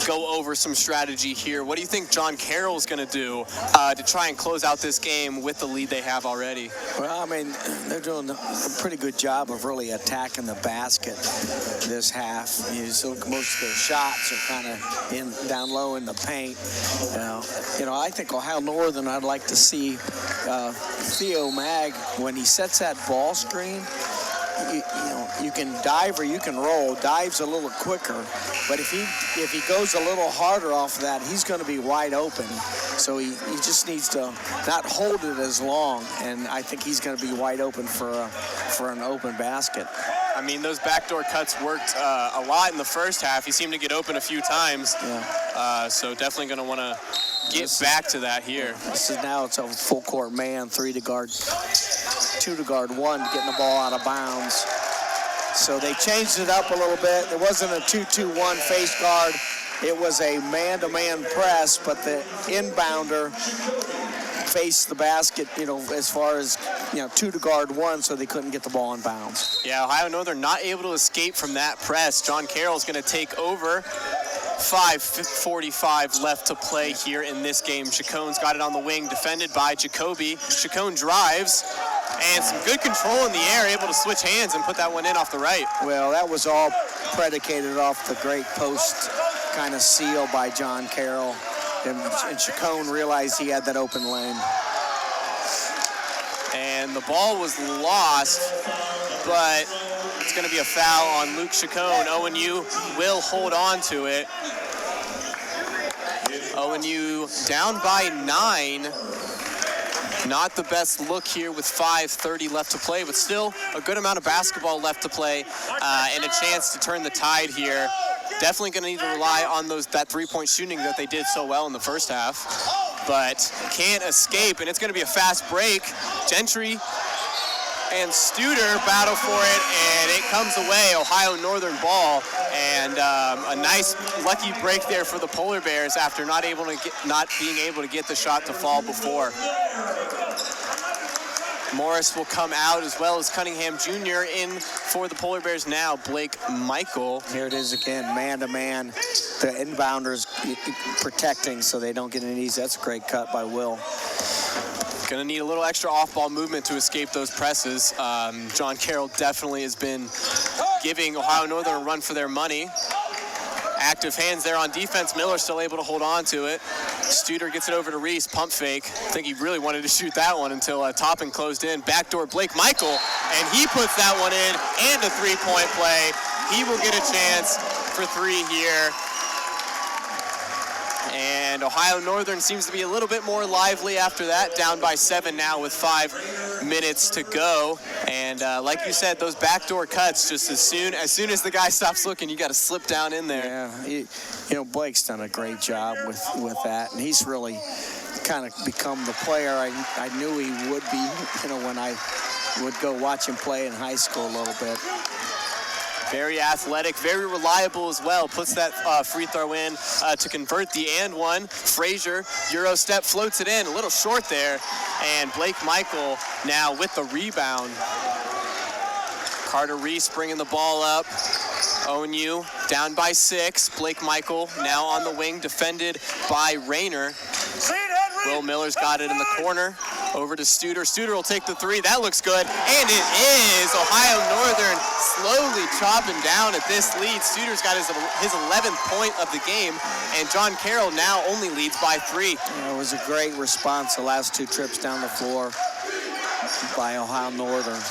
go over some strategy here. What do you think John Carroll's going to do to try and close out this game with the lead they have already? Well, I mean, they're doing a pretty good job of really attacking the basket this half. So most of their shots are kind of down low in the paint. You know, I think Ohio Northern, I'd like to see Theo Mag, when he sets that ball screen, you can dive or you can roll. Dive's a little quicker, but if he goes a little harder off of that, he's going to be wide open. So he just needs to not hold it as long, and I think he's going to be wide open for an open basket. I mean, those backdoor cuts worked a lot in the first half. He seemed to get open a few times. Yeah. So definitely going to want to get back to that here. This is now, it's a full court man, 3 to guard, 2 to guard 1, getting the ball out of bounds. So they changed it up a little bit. It wasn't a 2-2-1 face guard. It was a man-to-man press, but the inbounder faced the basket, as far as, 2 to guard 1, so they couldn't get the ball in bounds. Yeah, Ohio Northern not able to escape from that press. John Carroll's going to take over. 5:45 left to play here in this game. Chacon's got it on the wing, defended by Jacoby. Chacon drives, and some good control in the air, able to switch hands and put that one in off the right. Well, that was all predicated off the great post kind of seal by John Carroll. And Chacon realized he had that open lane. And the ball was lost, but it's going to be a foul on Luke Chacon. ONU will hold on to it. ONU down by 9. Not the best look here with 5:30 left to play, but still a good amount of basketball left to play and a chance to turn the tide here. Definitely going to need to rely on that three-point shooting that they did so well in the first half, but can't escape, and it's going to be a fast break. Gentry and Studer battle for it, and it comes away, Ohio Northern ball, and a nice lucky break there for the Polar Bears after not being able to get the shot to fall before. Morris will come out, as well as Cunningham Jr. in for the Polar Bears now. Blake Michael. Here it is again, man-to-man. The inbounders protecting so they don't get an easy. That's a great cut by Will. Going to need a little extra off-ball movement to escape those presses. John Carroll definitely has been giving Ohio Northern a run for their money. Active hands there on defense. Miller still able to hold on to it. Studer gets it over to Reese. Pump fake. I think he really wanted to shoot that one until Toppin closed in. Backdoor Blake Michael, and he puts that one in, and a three-point play. He will get a chance for 3 here. And Ohio Northern seems to be a little bit more lively after that, down by 7 now with 5 minutes to go. And like you said, those backdoor cuts, just as soon as the guy stops looking, you got to slip down in there. Yeah, Blake's done a great job with that, and he's really kind of become the player I knew he would be, when I would go watch him play in high school a little bit. Very athletic, very reliable as well. Puts that free throw in to convert the and one. Frazier, Euro step, floats it in. A little short there. And Blake Michael now with the rebound. Carter Reese bringing the ball up. ONU down by 6. Blake Michael now on the wing, defended by Rayner. Will Miller's got it in the corner. Over to Studer. Studer will take the 3. That looks good. And it is Ohio Northern slowly chopping down at this lead. Studer's got his 11th point of the game, and John Carroll now only leads by 3. It was a great response the last 2 trips down the floor by Ohio Northern.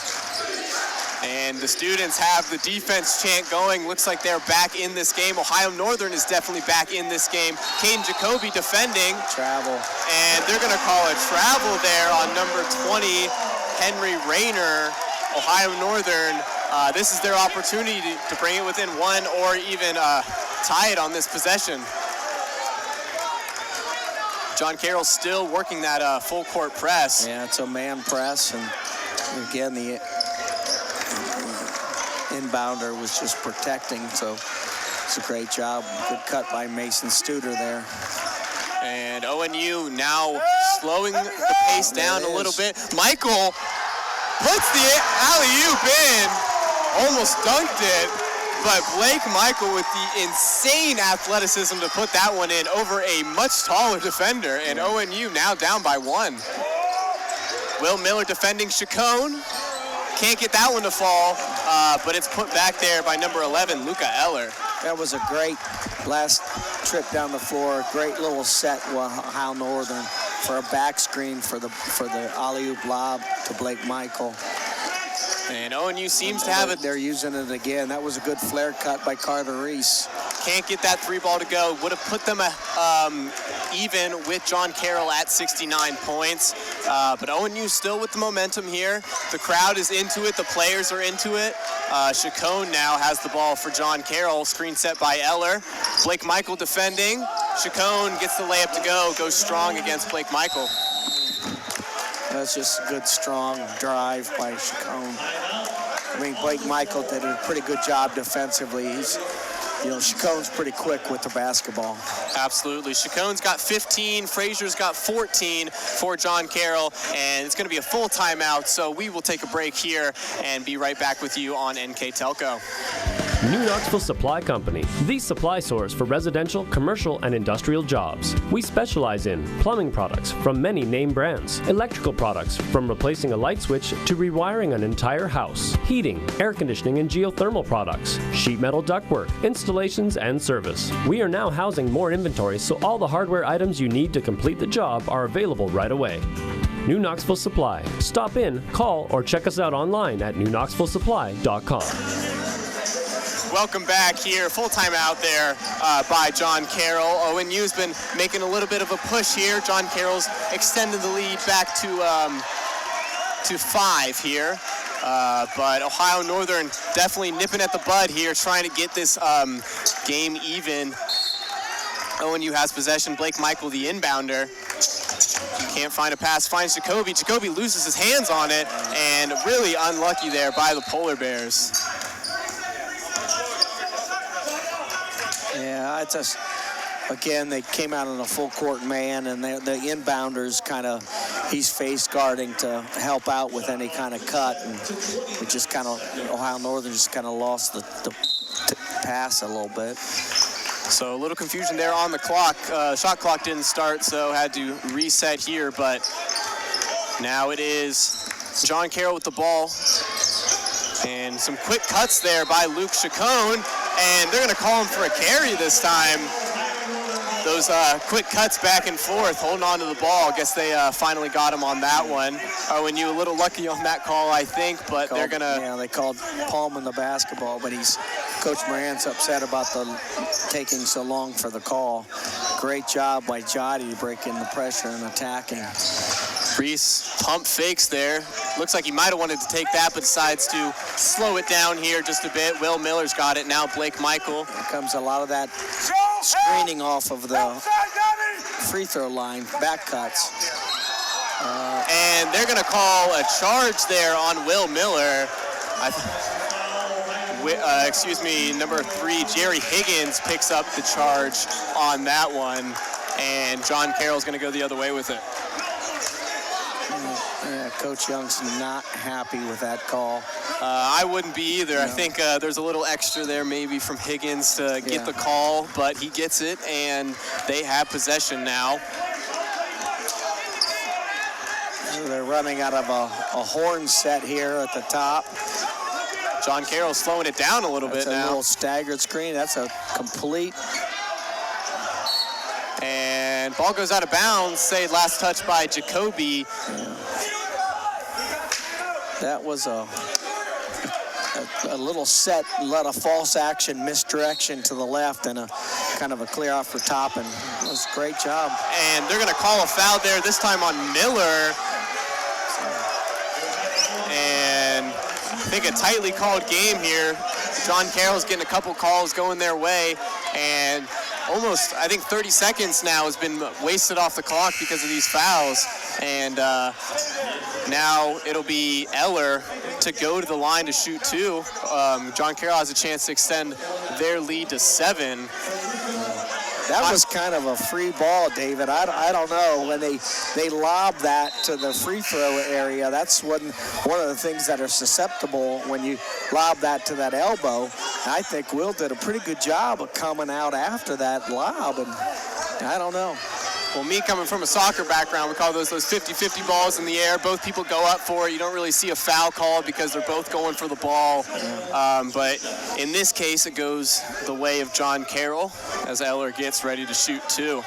And the students have the defense chant going. Looks like they're back in this game. Ohio Northern is definitely back in this game. Caden Jacoby defending. Travel. And they're going to call a travel there on number 20, Henry Rayner. Ohio Northern, this is their opportunity to bring it within 1 or even tie it on this possession. John Carroll still working that full court press. Yeah, it's a man press, and again, the inbounder was just protecting, so it's a great job. Good cut by Mason Studer there. And ONU now slowing the pace down a little bit. Michael puts the alley-oop in, almost dunked it, but Blake Michael with the insane athleticism to put that one in over a much taller defender, and ONU now down by 1. Will Miller defending Chacon. Can't get that one to fall, but it's put back there by number 11, Luca Eller. That was a great last trip down the floor. Great little set with Ohio Northern for a back screen for the alley-oop lob to Blake Michael. And ONU seems to have it. They're using it again. That was a good flare cut by Carter Reese. Can't get that 3 ball to go. Would have put them even with John Carroll at 69 points. But ONU still with the momentum here. The crowd is into it. The players are into it. Chacon now has the ball for John Carroll. Screen set by Eller. Blake Michael defending. Chacon gets the layup to go. Goes strong against Blake Michael. That's just a good, strong drive by Chacon. I mean, Blake Michael did a pretty good job defensively. Chacon's pretty quick with the basketball. Absolutely. Chacon's got 15. Frazier's got 14 for John Carroll, and it's going to be a full timeout, so we will take a break here and be right back with you on NK Telco. New Knoxville Supply Company, the supply source for residential, commercial, and industrial jobs. We specialize in plumbing products from many name brands, electrical products from replacing a light switch to rewiring an entire house, heating, air conditioning, and geothermal products, sheet metal ductwork, installations, and service. We are now housing more inventory, so all the hardware items you need to complete the job are available right away. New Knoxville Supply. Stop in, call, or check us out online at newknoxvillesupply.com. Welcome back here. Full time out there by John Carroll. ONU's been making a little bit of a push here. John Carroll's extended the lead back to 5 here. But Ohio Northern definitely nipping at the bud here, trying to get this game even. ONU has possession. Blake Michael, the inbounder. Can't find a pass, finds Jacoby. Jacoby loses his hands on it, and really unlucky there by the Polar Bears. Yeah, it's just, again, they came out on a full court man, and the inbounders he's face guarding to help out with any kind of cut, and it just Ohio Northern just lost the pass a little bit. So a little confusion there on the clock. Shot clock didn't start, so had to reset here, but now it is John Carroll with the ball. And some quick cuts there by Luke Chacon, and they're going to call him for a carry this time. Those quick cuts back and forth, holding on to the ball. I guess they finally got him on that one. ONU a little lucky on that call, I think, but they're going to... Yeah, they called Palm the basketball, but Coach Moran's upset about taking so long for the call. Great job by Jotty breaking the pressure and attacking. Reese pump fakes there. Looks like he might have wanted to take that, but decides to slow it down here just a bit. Will Miller's got it now. Blake Michael. Here comes a lot of that screening off of the free throw line, back cuts. And they're going to call a charge there on Will Miller. Number 3, Jerry Higgins picks up the charge on that one, and John Carroll's going to go the other way with it. Yeah, Coach Young's not happy with that call. I wouldn't be either. No. I think there's a little extra there maybe from Higgins to get the call, but he gets it, and they have possession now. They're running out of a horn set here at the top. John Carroll's slowing it down a little bit now. That's a little staggered screen. That's a complete. And ball goes out of bounds. Say last touch by Jacoby. Yeah. That was a little set, let a false action misdirection to the left, and a kind of a clear off the top, and it was a great job. And they're going to call a foul there, this time on Miller. And I think a tightly called game here. John Carroll's getting a couple calls going their way, and almost, I think 30 seconds now has been wasted off the clock because of these fouls. And now it'll be Eller to go to the line to shoot 2. John Carroll has a chance to extend their lead to 7. That was kind of a free ball, David. I don't know. When they lob that to the free throw area, that's one of the things that are susceptible when you lob that to that elbow. I think Will did a pretty good job of coming out after that lob, and I don't know. Well, me coming from a soccer background, we call those 50-50 balls in the air. Both people go up for it. You don't really see a foul call because they're both going for the ball. But in this case, it goes the way of John Carroll as Eller gets ready to shoot 2.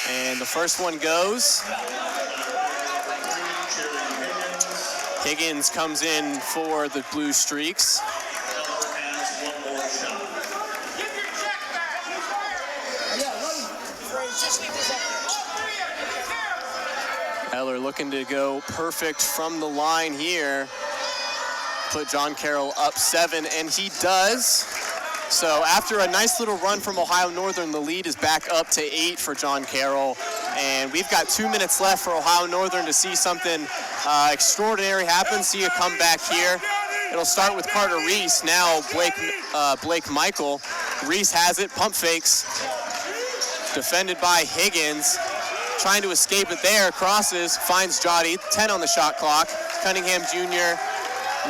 And the first one goes. Higgins comes in for the Blue Streaks. Eller looking to go perfect from the line here. Put John Carroll up 7, and he does. So after a nice little run from Ohio Northern, the lead is back up to 8 for John Carroll. And we've got 2 minutes left for Ohio Northern to see something extraordinary happen, see a comeback here. It'll start with Carter Reese. Now Blake Michael. Reese has it, pump fakes. Defended by Higgins. Trying to escape it there, crosses, finds Jotty, 10 on the shot clock. Cunningham Jr.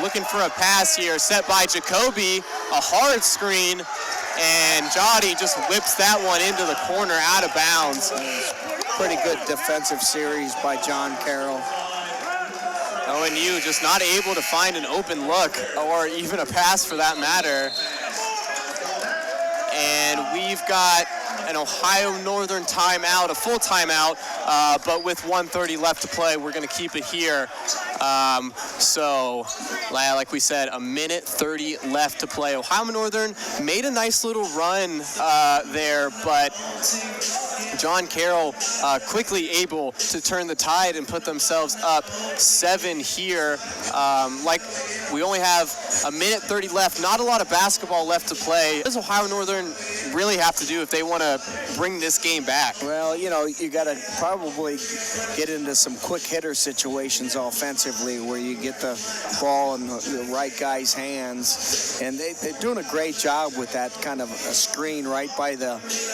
looking for a pass here, set by Jacoby, a hard screen, and Jotty just whips that one into the corner, out of bounds. Pretty good defensive series by John Carroll. ONU just not able to find an open look, or even a pass for that matter. And we've got an Ohio Northern timeout, a full timeout, but with 1:30 left to play, we're going to keep it here. So, like we said, 1:30 left to play. Ohio Northern made a nice little run there, but John Carroll quickly able to turn the tide and put themselves up 7 here. Like we only have 1:30 left, not a lot of basketball left to play. What does Ohio Northern really have to do if they want to bring this game back? Well, you know, you got to probably get into some quick hitter situations offensively where you get the ball in the right guy's hands, and they're doing a great job with that kind of a screen right by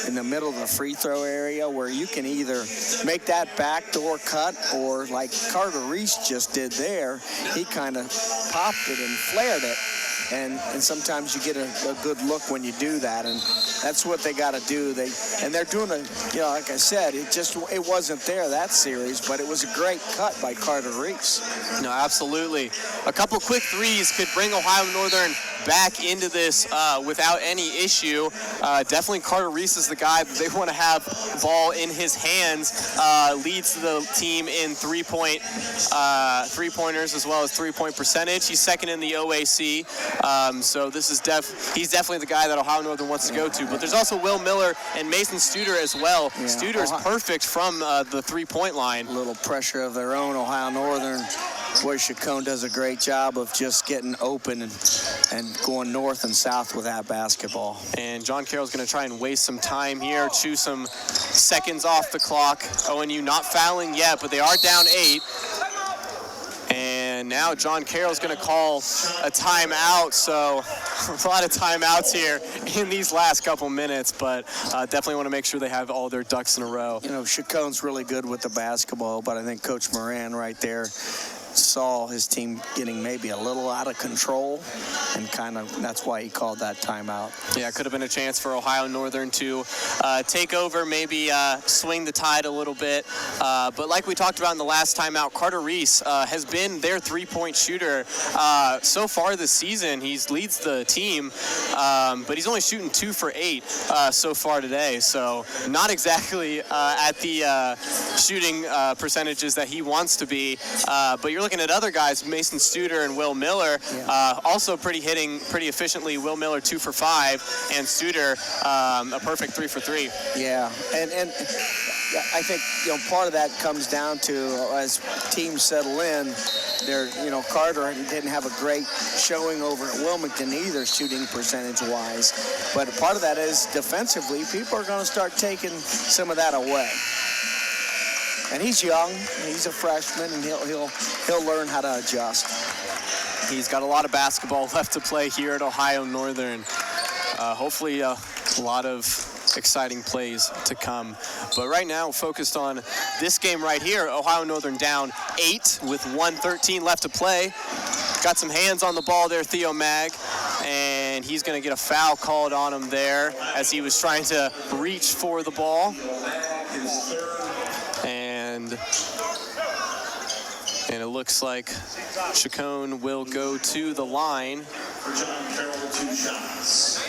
in the middle of the free throw area, where you can either make that backdoor cut, or like Carter Reese just did there, he kind of popped it and flared it. And sometimes you get a good look when you do that, and that's what they got to do. They're doing like I said, it wasn't there that series, but it was a great cut by Carter Reese. No, absolutely. A couple quick threes could bring Ohio Northern back into this without any issue. Definitely Carter Reese is the guy that they want to have ball in his hands. Leads the team in three-pointers as well as three-point percentage. He's second in the OAC. So this is he's definitely the guy that Ohio Northern wants to go to. But there's also Will Miller and Mason Studer as well. Yeah. Studer is perfect from the three-point line. A little pressure of their own. Ohio Northern, boy, Chacon does a great job of just getting open and going north and south with that basketball. And John Carroll's going to try and waste some time here, chew some seconds off the clock. ONU not fouling yet, but they are down 8. And now John Carroll's going to call a timeout, so a lot of timeouts here in these last couple minutes, but definitely want to make sure they have all their ducks in a row. You know, Chacon's really good with the basketball, but I think Coach Moran right there saw his team getting maybe a little out of control, and kind of that's why he called that timeout. Yeah, it could have been a chance for Ohio Northern to take over, maybe swing the tide a little bit. But like we talked about in the last timeout, Carter Reese has been their three-point shooter so far this season. He leads the team, but he's only shooting 2 for 8 so far today. So not exactly at the shooting percentages that he wants to be. But you're looking at other guys, Mason Studer and Will Miller, also hitting pretty efficiently. Will Miller 2 for 5, and Studer a perfect 3 for 3. Yeah, and Yeah, I think, part of that comes down to as teams settle in, Carter didn't have a great showing over at Wilmington either, shooting percentage-wise. But part of that is defensively, people are going to start taking some of that away. And he's young, he's a freshman, and he'll learn how to adjust. He's got a lot of basketball left to play here at Ohio Northern. Hopefully a lot of exciting plays to come. But right now, focused on this game right here. Ohio Northern down 8 with 1:13 left to play. Got some hands on the ball there, Theo Mag, and he's going to get a foul called on him there as he was trying to reach for the ball. And it looks like Chacon will go to the line. For John Carroll, 2 shots.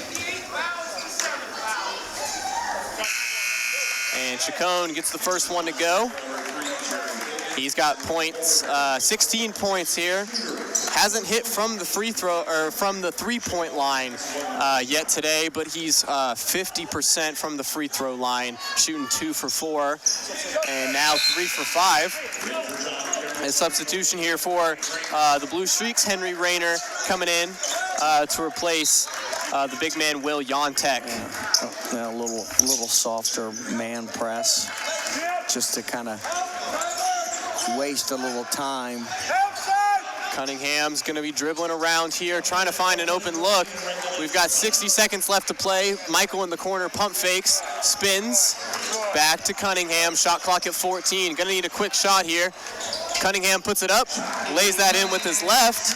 And Chacon gets the first one to go. He's got points, 16 points here. Hasn't hit from the free throw or from the 3-point line yet today, but he's 50% from the free throw line, shooting 2 for 4, and now 3 for 5. A substitution here for the Blue Streaks. Henry Rayner coming in to replace the big man Will Yontek. A little softer man press, just to kind of waste a little time. Cunningham's going to be dribbling around here, trying to find an open look. We've got 60 seconds left to play. Michael in the corner, pump fakes, spins, back to Cunningham. Shot clock at 14. Going to need a quick shot here. Cunningham puts it up, lays that in with his left.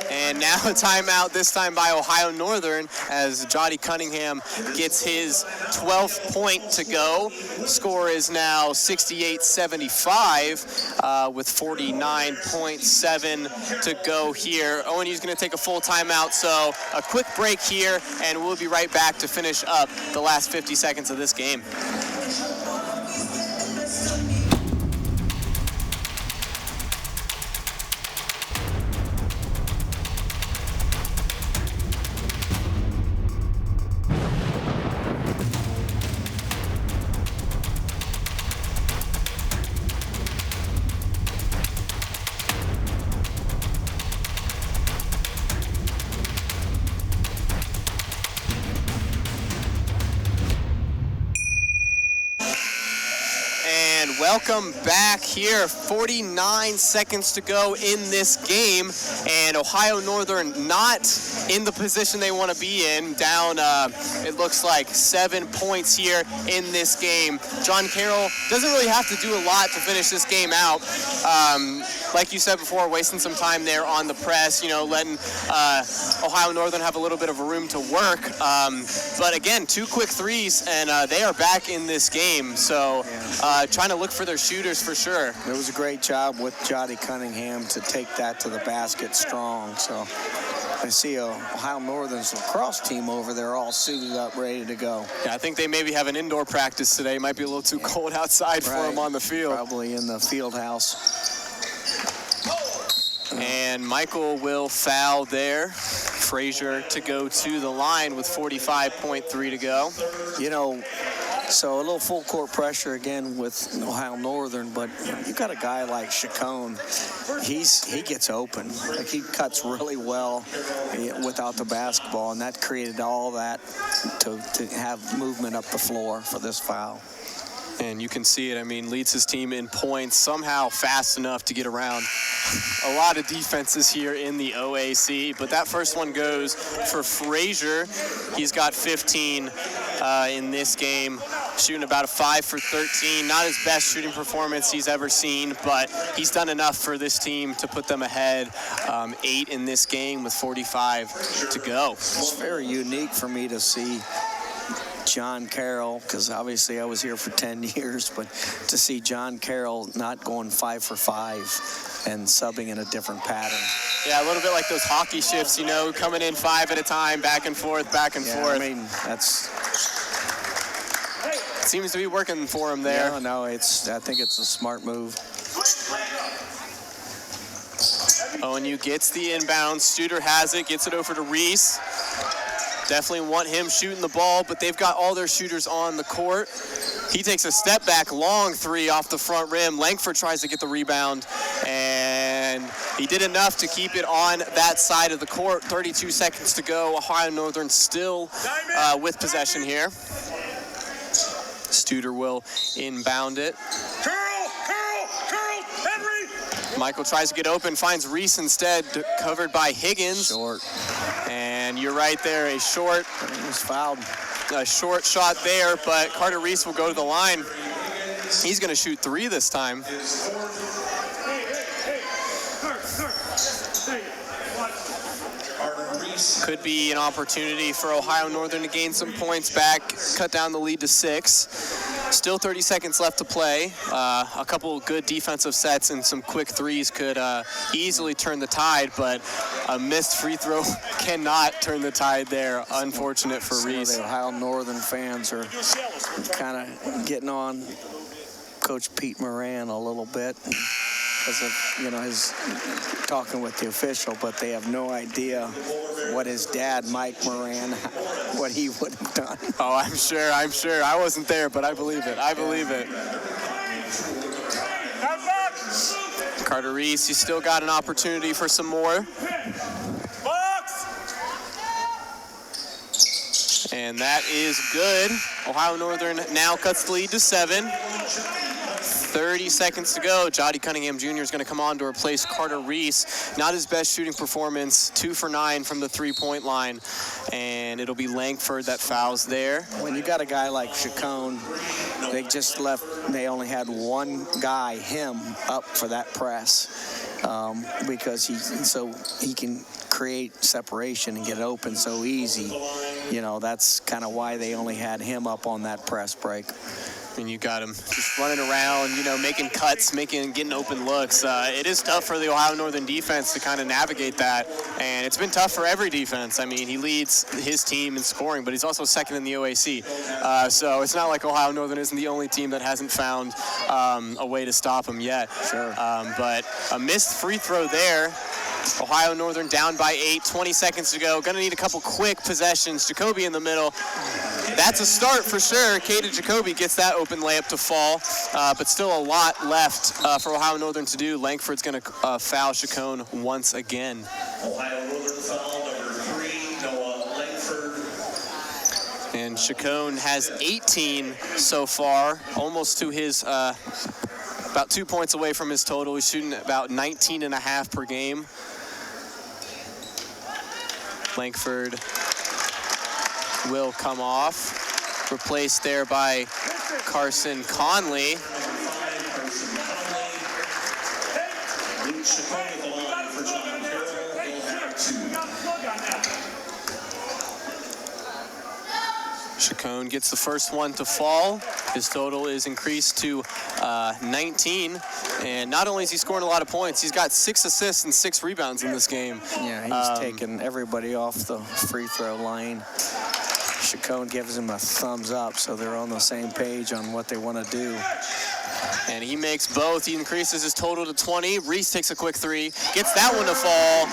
And now a timeout, this time by Ohio Northern, as Jody Cunningham gets his 12th point to go. Score is now 68-75 with 49.7 to go here. ONU's going to take a full timeout, so a quick break here, and we'll be right back to finish up the last 50 seconds of this game. Welcome back here. 49 seconds to go in this game, and Ohio Northern not in the position they want to be in. Down, it looks like 7 points here in this game. John Carroll doesn't really have to do a lot to finish this game out. Like you said before, wasting some time there on the press, letting Ohio Northern have a little bit of a room to work. But again, 2 quick threes, and they are back in this game. So trying to look for their shooters for sure. It was a great job with Jody Cunningham to take that to the basket strong. So I see Ohio Northern's lacrosse team over there all suited up, ready to go. Yeah, I think they maybe have an indoor practice today. Might be a little too cold outside for them on the field. Probably in the field house. And Michael will foul there. Frazier to go to the line with 45.3 to go. So a little full court pressure again with Ohio Northern, but you got a guy like Chacon. He gets open. Like, he cuts really well without the basketball, and that created all that to have movement up the floor for this foul. And you can see it. I mean, leads his team in points, somehow fast enough to get around a lot of defenses here in the OAC. But that first one goes for Frazier. He's got 15 in this game, shooting about a 5 for 13. Not his best shooting performance he's ever seen, but he's done enough for this team to put them ahead 8 in this game with 45 to go. It's very unique for me to see John Carroll, because obviously I was here for 10 years, but to see John Carroll not going 5 for 5 and subbing in a different pattern. Yeah, a little bit like those hockey shifts, coming in 5 at a time, back and forth, back and forth. I mean, that's... It seems to be working for him there. No, I think it's a smart move. ONU gets the inbound. Studer has it, gets it over to Reese. Definitely want him shooting the ball, but they've got all their shooters on the court. He takes a step back, long three off the front rim. Langford tries to get the rebound, and he did enough to keep it on that side of the court. 32 seconds to go. Ohio Northern still with possession here. Studer will inbound it. Michael tries to get open, finds Reese instead, covered by Higgins. Short. And you're right there, a short. He was fouled. A short shot there, but Carter Reese will go to the line. He's going to shoot three this time. Could be an opportunity for Ohio Northern to gain some points back, cut down the lead to 6. Still 30 seconds left to play. A couple good defensive sets and some quick threes could easily turn the tide, but a missed free throw cannot turn the tide there. Unfortunate for Reese. The Ohio Northern fans are kind of getting on Coach Pete Moran a little bit because of, his talking with the official, but they have no idea what his dad, Mike Moran, what he would have done. Oh, I'm sure. I wasn't there, but I believe it. Carter Reese, he's still got an opportunity for some more. And that is good. Ohio Northern now cuts the lead to 7. 30 seconds to go. Jody Cunningham Jr. is going to come on to replace Carter Reese. Not his best shooting performance, 2 for 9 from the three-point line. And it'll be Langford that fouls there. When you got a guy like Chacon, they only had one guy, him, up for that press because he can create separation and get it open so easy. That's kind of why they only had him up on that press break. And you got him just running around, making cuts, getting open looks. It is tough for the Ohio Northern defense to kind of navigate that, and it's been tough for every defense. I mean, he leads his team in scoring, but he's also second in the OAC. So it's not like Ohio Northern isn't the only team that hasn't found a way to stop him yet. Sure. But a missed free throw there. Ohio Northern down by 8, 20 seconds to go. Gonna need a couple quick possessions. Jacoby in the middle. That's a start for sure. Caden Jacoby gets that open layup to fall, but still a lot left for Ohio Northern to do. Langford's gonna foul Chacon once again. Ohio Northern foul number 3, Noah Langford. And Chacon has 18 so far, almost to his, about 2 points away from his total. He's shooting about 19.5 per game. Langford will come off, replaced there by Carson Conley. Chacon gets the first one to fall. His total is increased to 19. And not only is he scoring a lot of points, he's got 6 assists and 6 rebounds in this game. Yeah, he's taking everybody off the free throw line. Chacon gives him a thumbs up, so they're on the same page on what they want to do. And he makes both. He increases his total to 20. Reese takes a quick 3, gets that one to fall.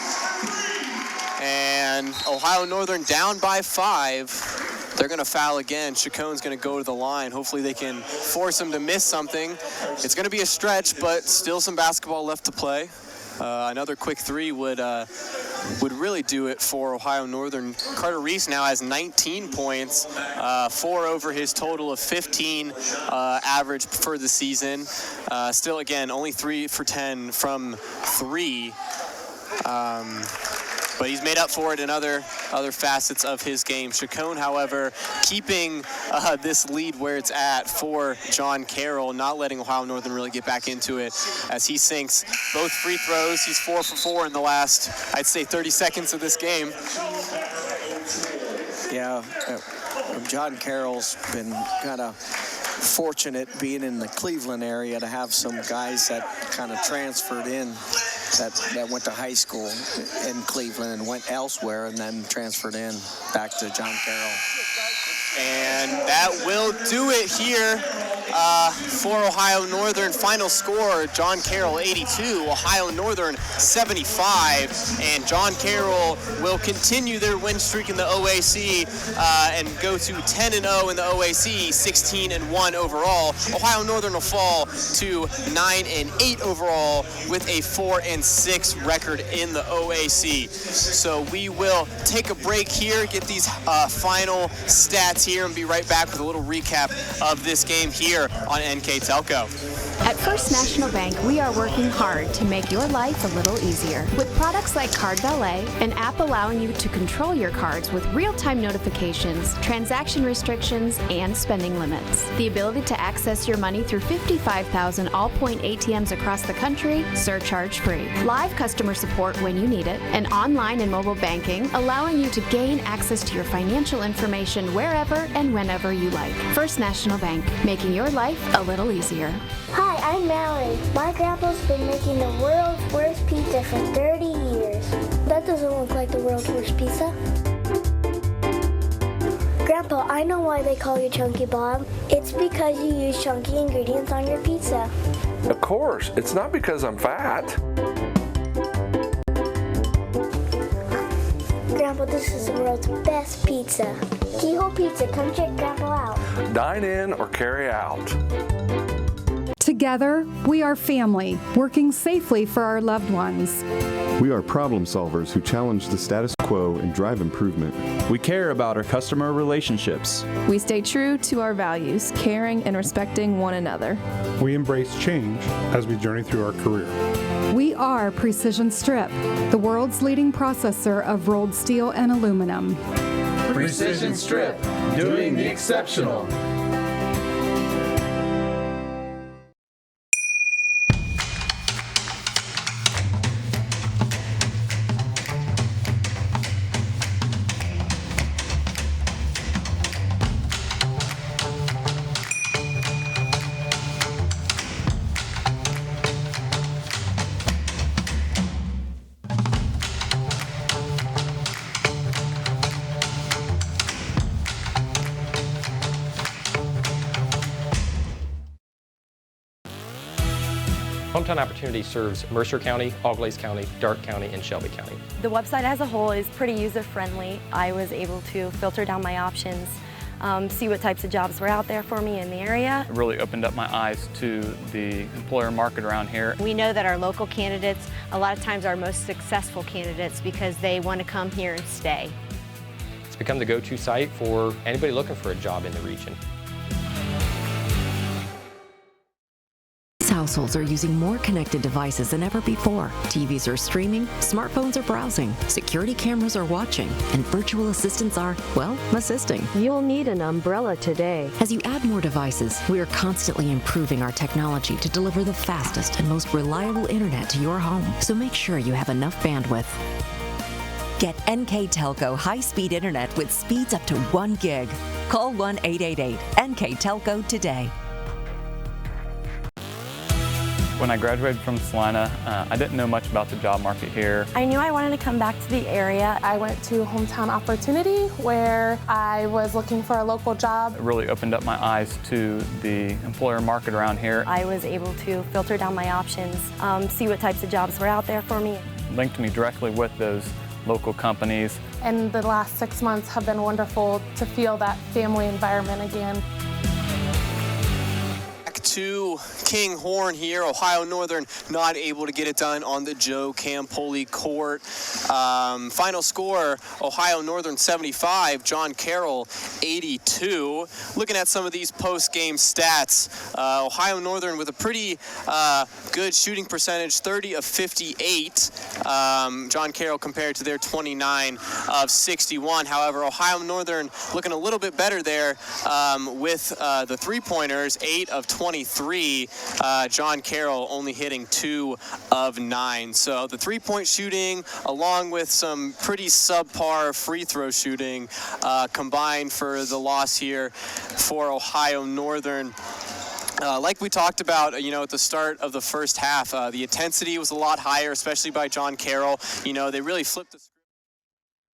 And Ohio Northern down by 5. They're going to foul again. Chacon's going to go to the line. Hopefully they can force him to miss something. It's going to be a stretch, but still some basketball left to play. Another quick 3 would really do it for Ohio Northern. Carter Reese now has 19 points, 4 over his total of 15 average for the season. Still, again, only 3 for 10 from 3. But he's made up for it in other facets of his game. Chacon, however, keeping this lead where it's at for John Carroll, not letting Ohio Northern really get back into it as he sinks both free throws. He's 4 for 4 in the last, I'd say, 30 seconds of this game. Yeah, John Carroll's been kind of fortunate being in the Cleveland area to have some guys that kind of transferred in that went to high school in Cleveland and went elsewhere and then transferred in back to John Carroll. And that will do it here. For Ohio Northern, final score, John Carroll 82, Ohio Northern 75, and John Carroll will continue their win streak in the OAC and go to 10-0 in the OAC, 16-1 overall. Ohio Northern will fall to 9-8 overall with a 4-6 record in the OAC. So we will take a break here, get these final stats here, and be right back with a little recap of this game here on NK Telco. At First National Bank, we are working hard to make your life a little easier. With products like Card Valet, an app allowing you to control your cards with real-time notifications, transaction restrictions, and spending limits. The ability to access your money through 55,000 all-point ATMs across the country, surcharge-free. Live customer support when you need it, and online and mobile banking, allowing you to gain access to your financial information wherever and whenever you like. First National Bank, making your life a little easier. Hi, I'm Mallory. My grandpa's been making the world's worst pizza for 30 years. That doesn't look like the world's worst pizza. Grandpa, I know why they call you Chunky Bob. It's because you use chunky ingredients on your pizza. Of course, it's not because I'm fat. Grandpa, this is the world's best pizza. Keyhole Pizza, come check Grandpa out. Dine in or carry out. Together, we are family, working safely for our loved ones. We are problem solvers who challenge the status quo and drive improvement. We care about our customer relationships. We stay true to our values, caring and respecting one another. We embrace change as we journey through our career. We are Precision Strip, the world's leading processor of rolled steel and aluminum. Precision Strip, doing the exceptional. Hometown Opportunity serves Mercer County, Auglaize County, Darke County, and Shelby County. The website as a whole is pretty user-friendly. I was able to filter down my options, see what types of jobs were out there for me in the area. It really opened up my eyes to the employer market around here. We know that our local candidates, a lot of times, are most successful candidates because they want to come here and stay. It's become the go-to site for anybody looking for a job in the region. Households are using more connected devices than ever before. TVs are streaming, smartphones are browsing, security cameras are watching, and virtual assistants are, well, assisting. You'll need an umbrella today. As you add more devices, we are constantly improving our technology to deliver the fastest and most reliable internet to your home. So make sure you have enough bandwidth. Get NK Telco high-speed internet with speeds up to 1 gig. Call 1-888-NK Telco today. When I graduated from Salina, I didn't know much about the job market here. I knew I wanted to come back to the area. I went to Hometown Opportunity where I was looking for a local job. It really opened up my eyes to the employer market around here. I was able to filter down my options, see what types of jobs were out there for me. Linked me directly with those local companies. And the last 6 months have been wonderful to feel that family environment again. To King Horn here. Ohio Northern not able to get it done on the Joe Campoli court. Final score, Ohio Northern 75, John Carroll 82. Looking at some of these post-game stats, Ohio Northern with a pretty good shooting percentage, 30 of 58. John Carroll compared to their 29 of 61. However, Ohio Northern looking a little bit better there with the three-pointers, 8 of 23. John Carroll only hitting 2 of 9. So the three-point shooting, along with some pretty subpar free throw shooting, combined for the loss here for Ohio Northern. Like we talked about, at the start of the first half, the intensity was a lot higher, especially by John Carroll. They really flipped the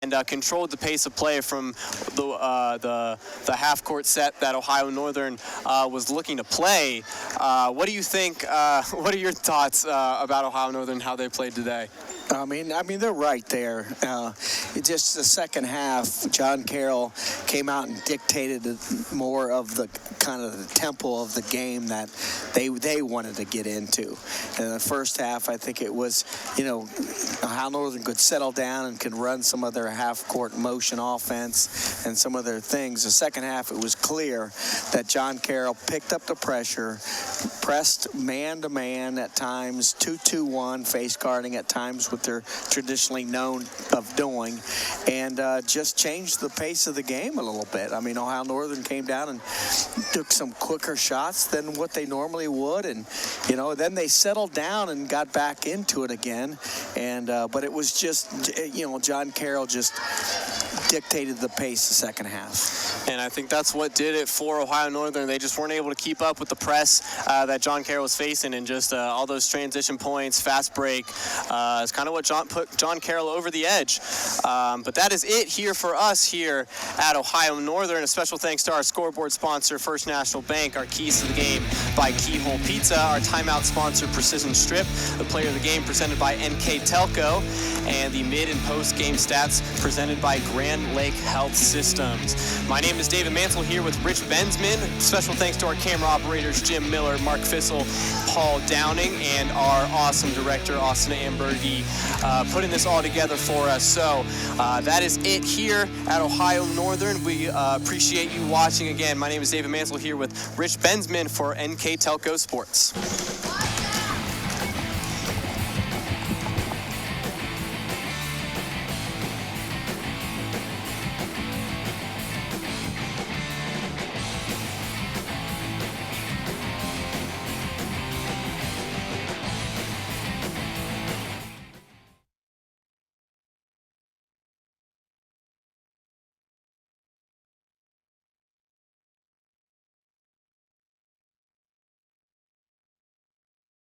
and controlled the pace of play from the half-court set that Ohio Northern was looking to play. What do you think? What are your thoughts about Ohio Northern, how they played today? I mean, they're right there. It just the second half, John Carroll came out and dictated more of the kind of the tempo of the game that they wanted to get into. In the first half, I think it was, Ohio Northern could settle down and could run some of their half-court motion offense and some of their things. The second half, it was clear that John Carroll picked up the pressure, pressed man-to-man at times, 2-2-1 face guarding at times with they're traditionally known of doing, and just changed the pace of the game a little bit. I mean, Ohio Northern came down and took some quicker shots than what they normally would, and then they settled down and got back into it again. And but it was just John Carroll just dictated the pace the second half. And I think that's what did it for Ohio Northern. They just weren't able to keep up with the press that John Carroll was facing, and just all those transition points, fast break is kind of what put John Carroll over the edge. But that is it here for us here at Ohio Northern. A special thanks to our scoreboard sponsor, First National Bank, our keys to the game by Keyhole Pizza, our timeout sponsor, Precision Strip, the player of the game presented by NK Telco, and the mid and post game stats presented by Grand Lake Health Systems. My name is David Mansell here with Rich Bensman. Special thanks to our camera operators, Jim Miller, Mark Fissel, Paul Downing, and our awesome director, Austin Ambergy, putting this all together for us. So that is it here at Ohio Northern. We appreciate you watching again. My name is David Mansell here with Rich Bensman for NK Telco Sports.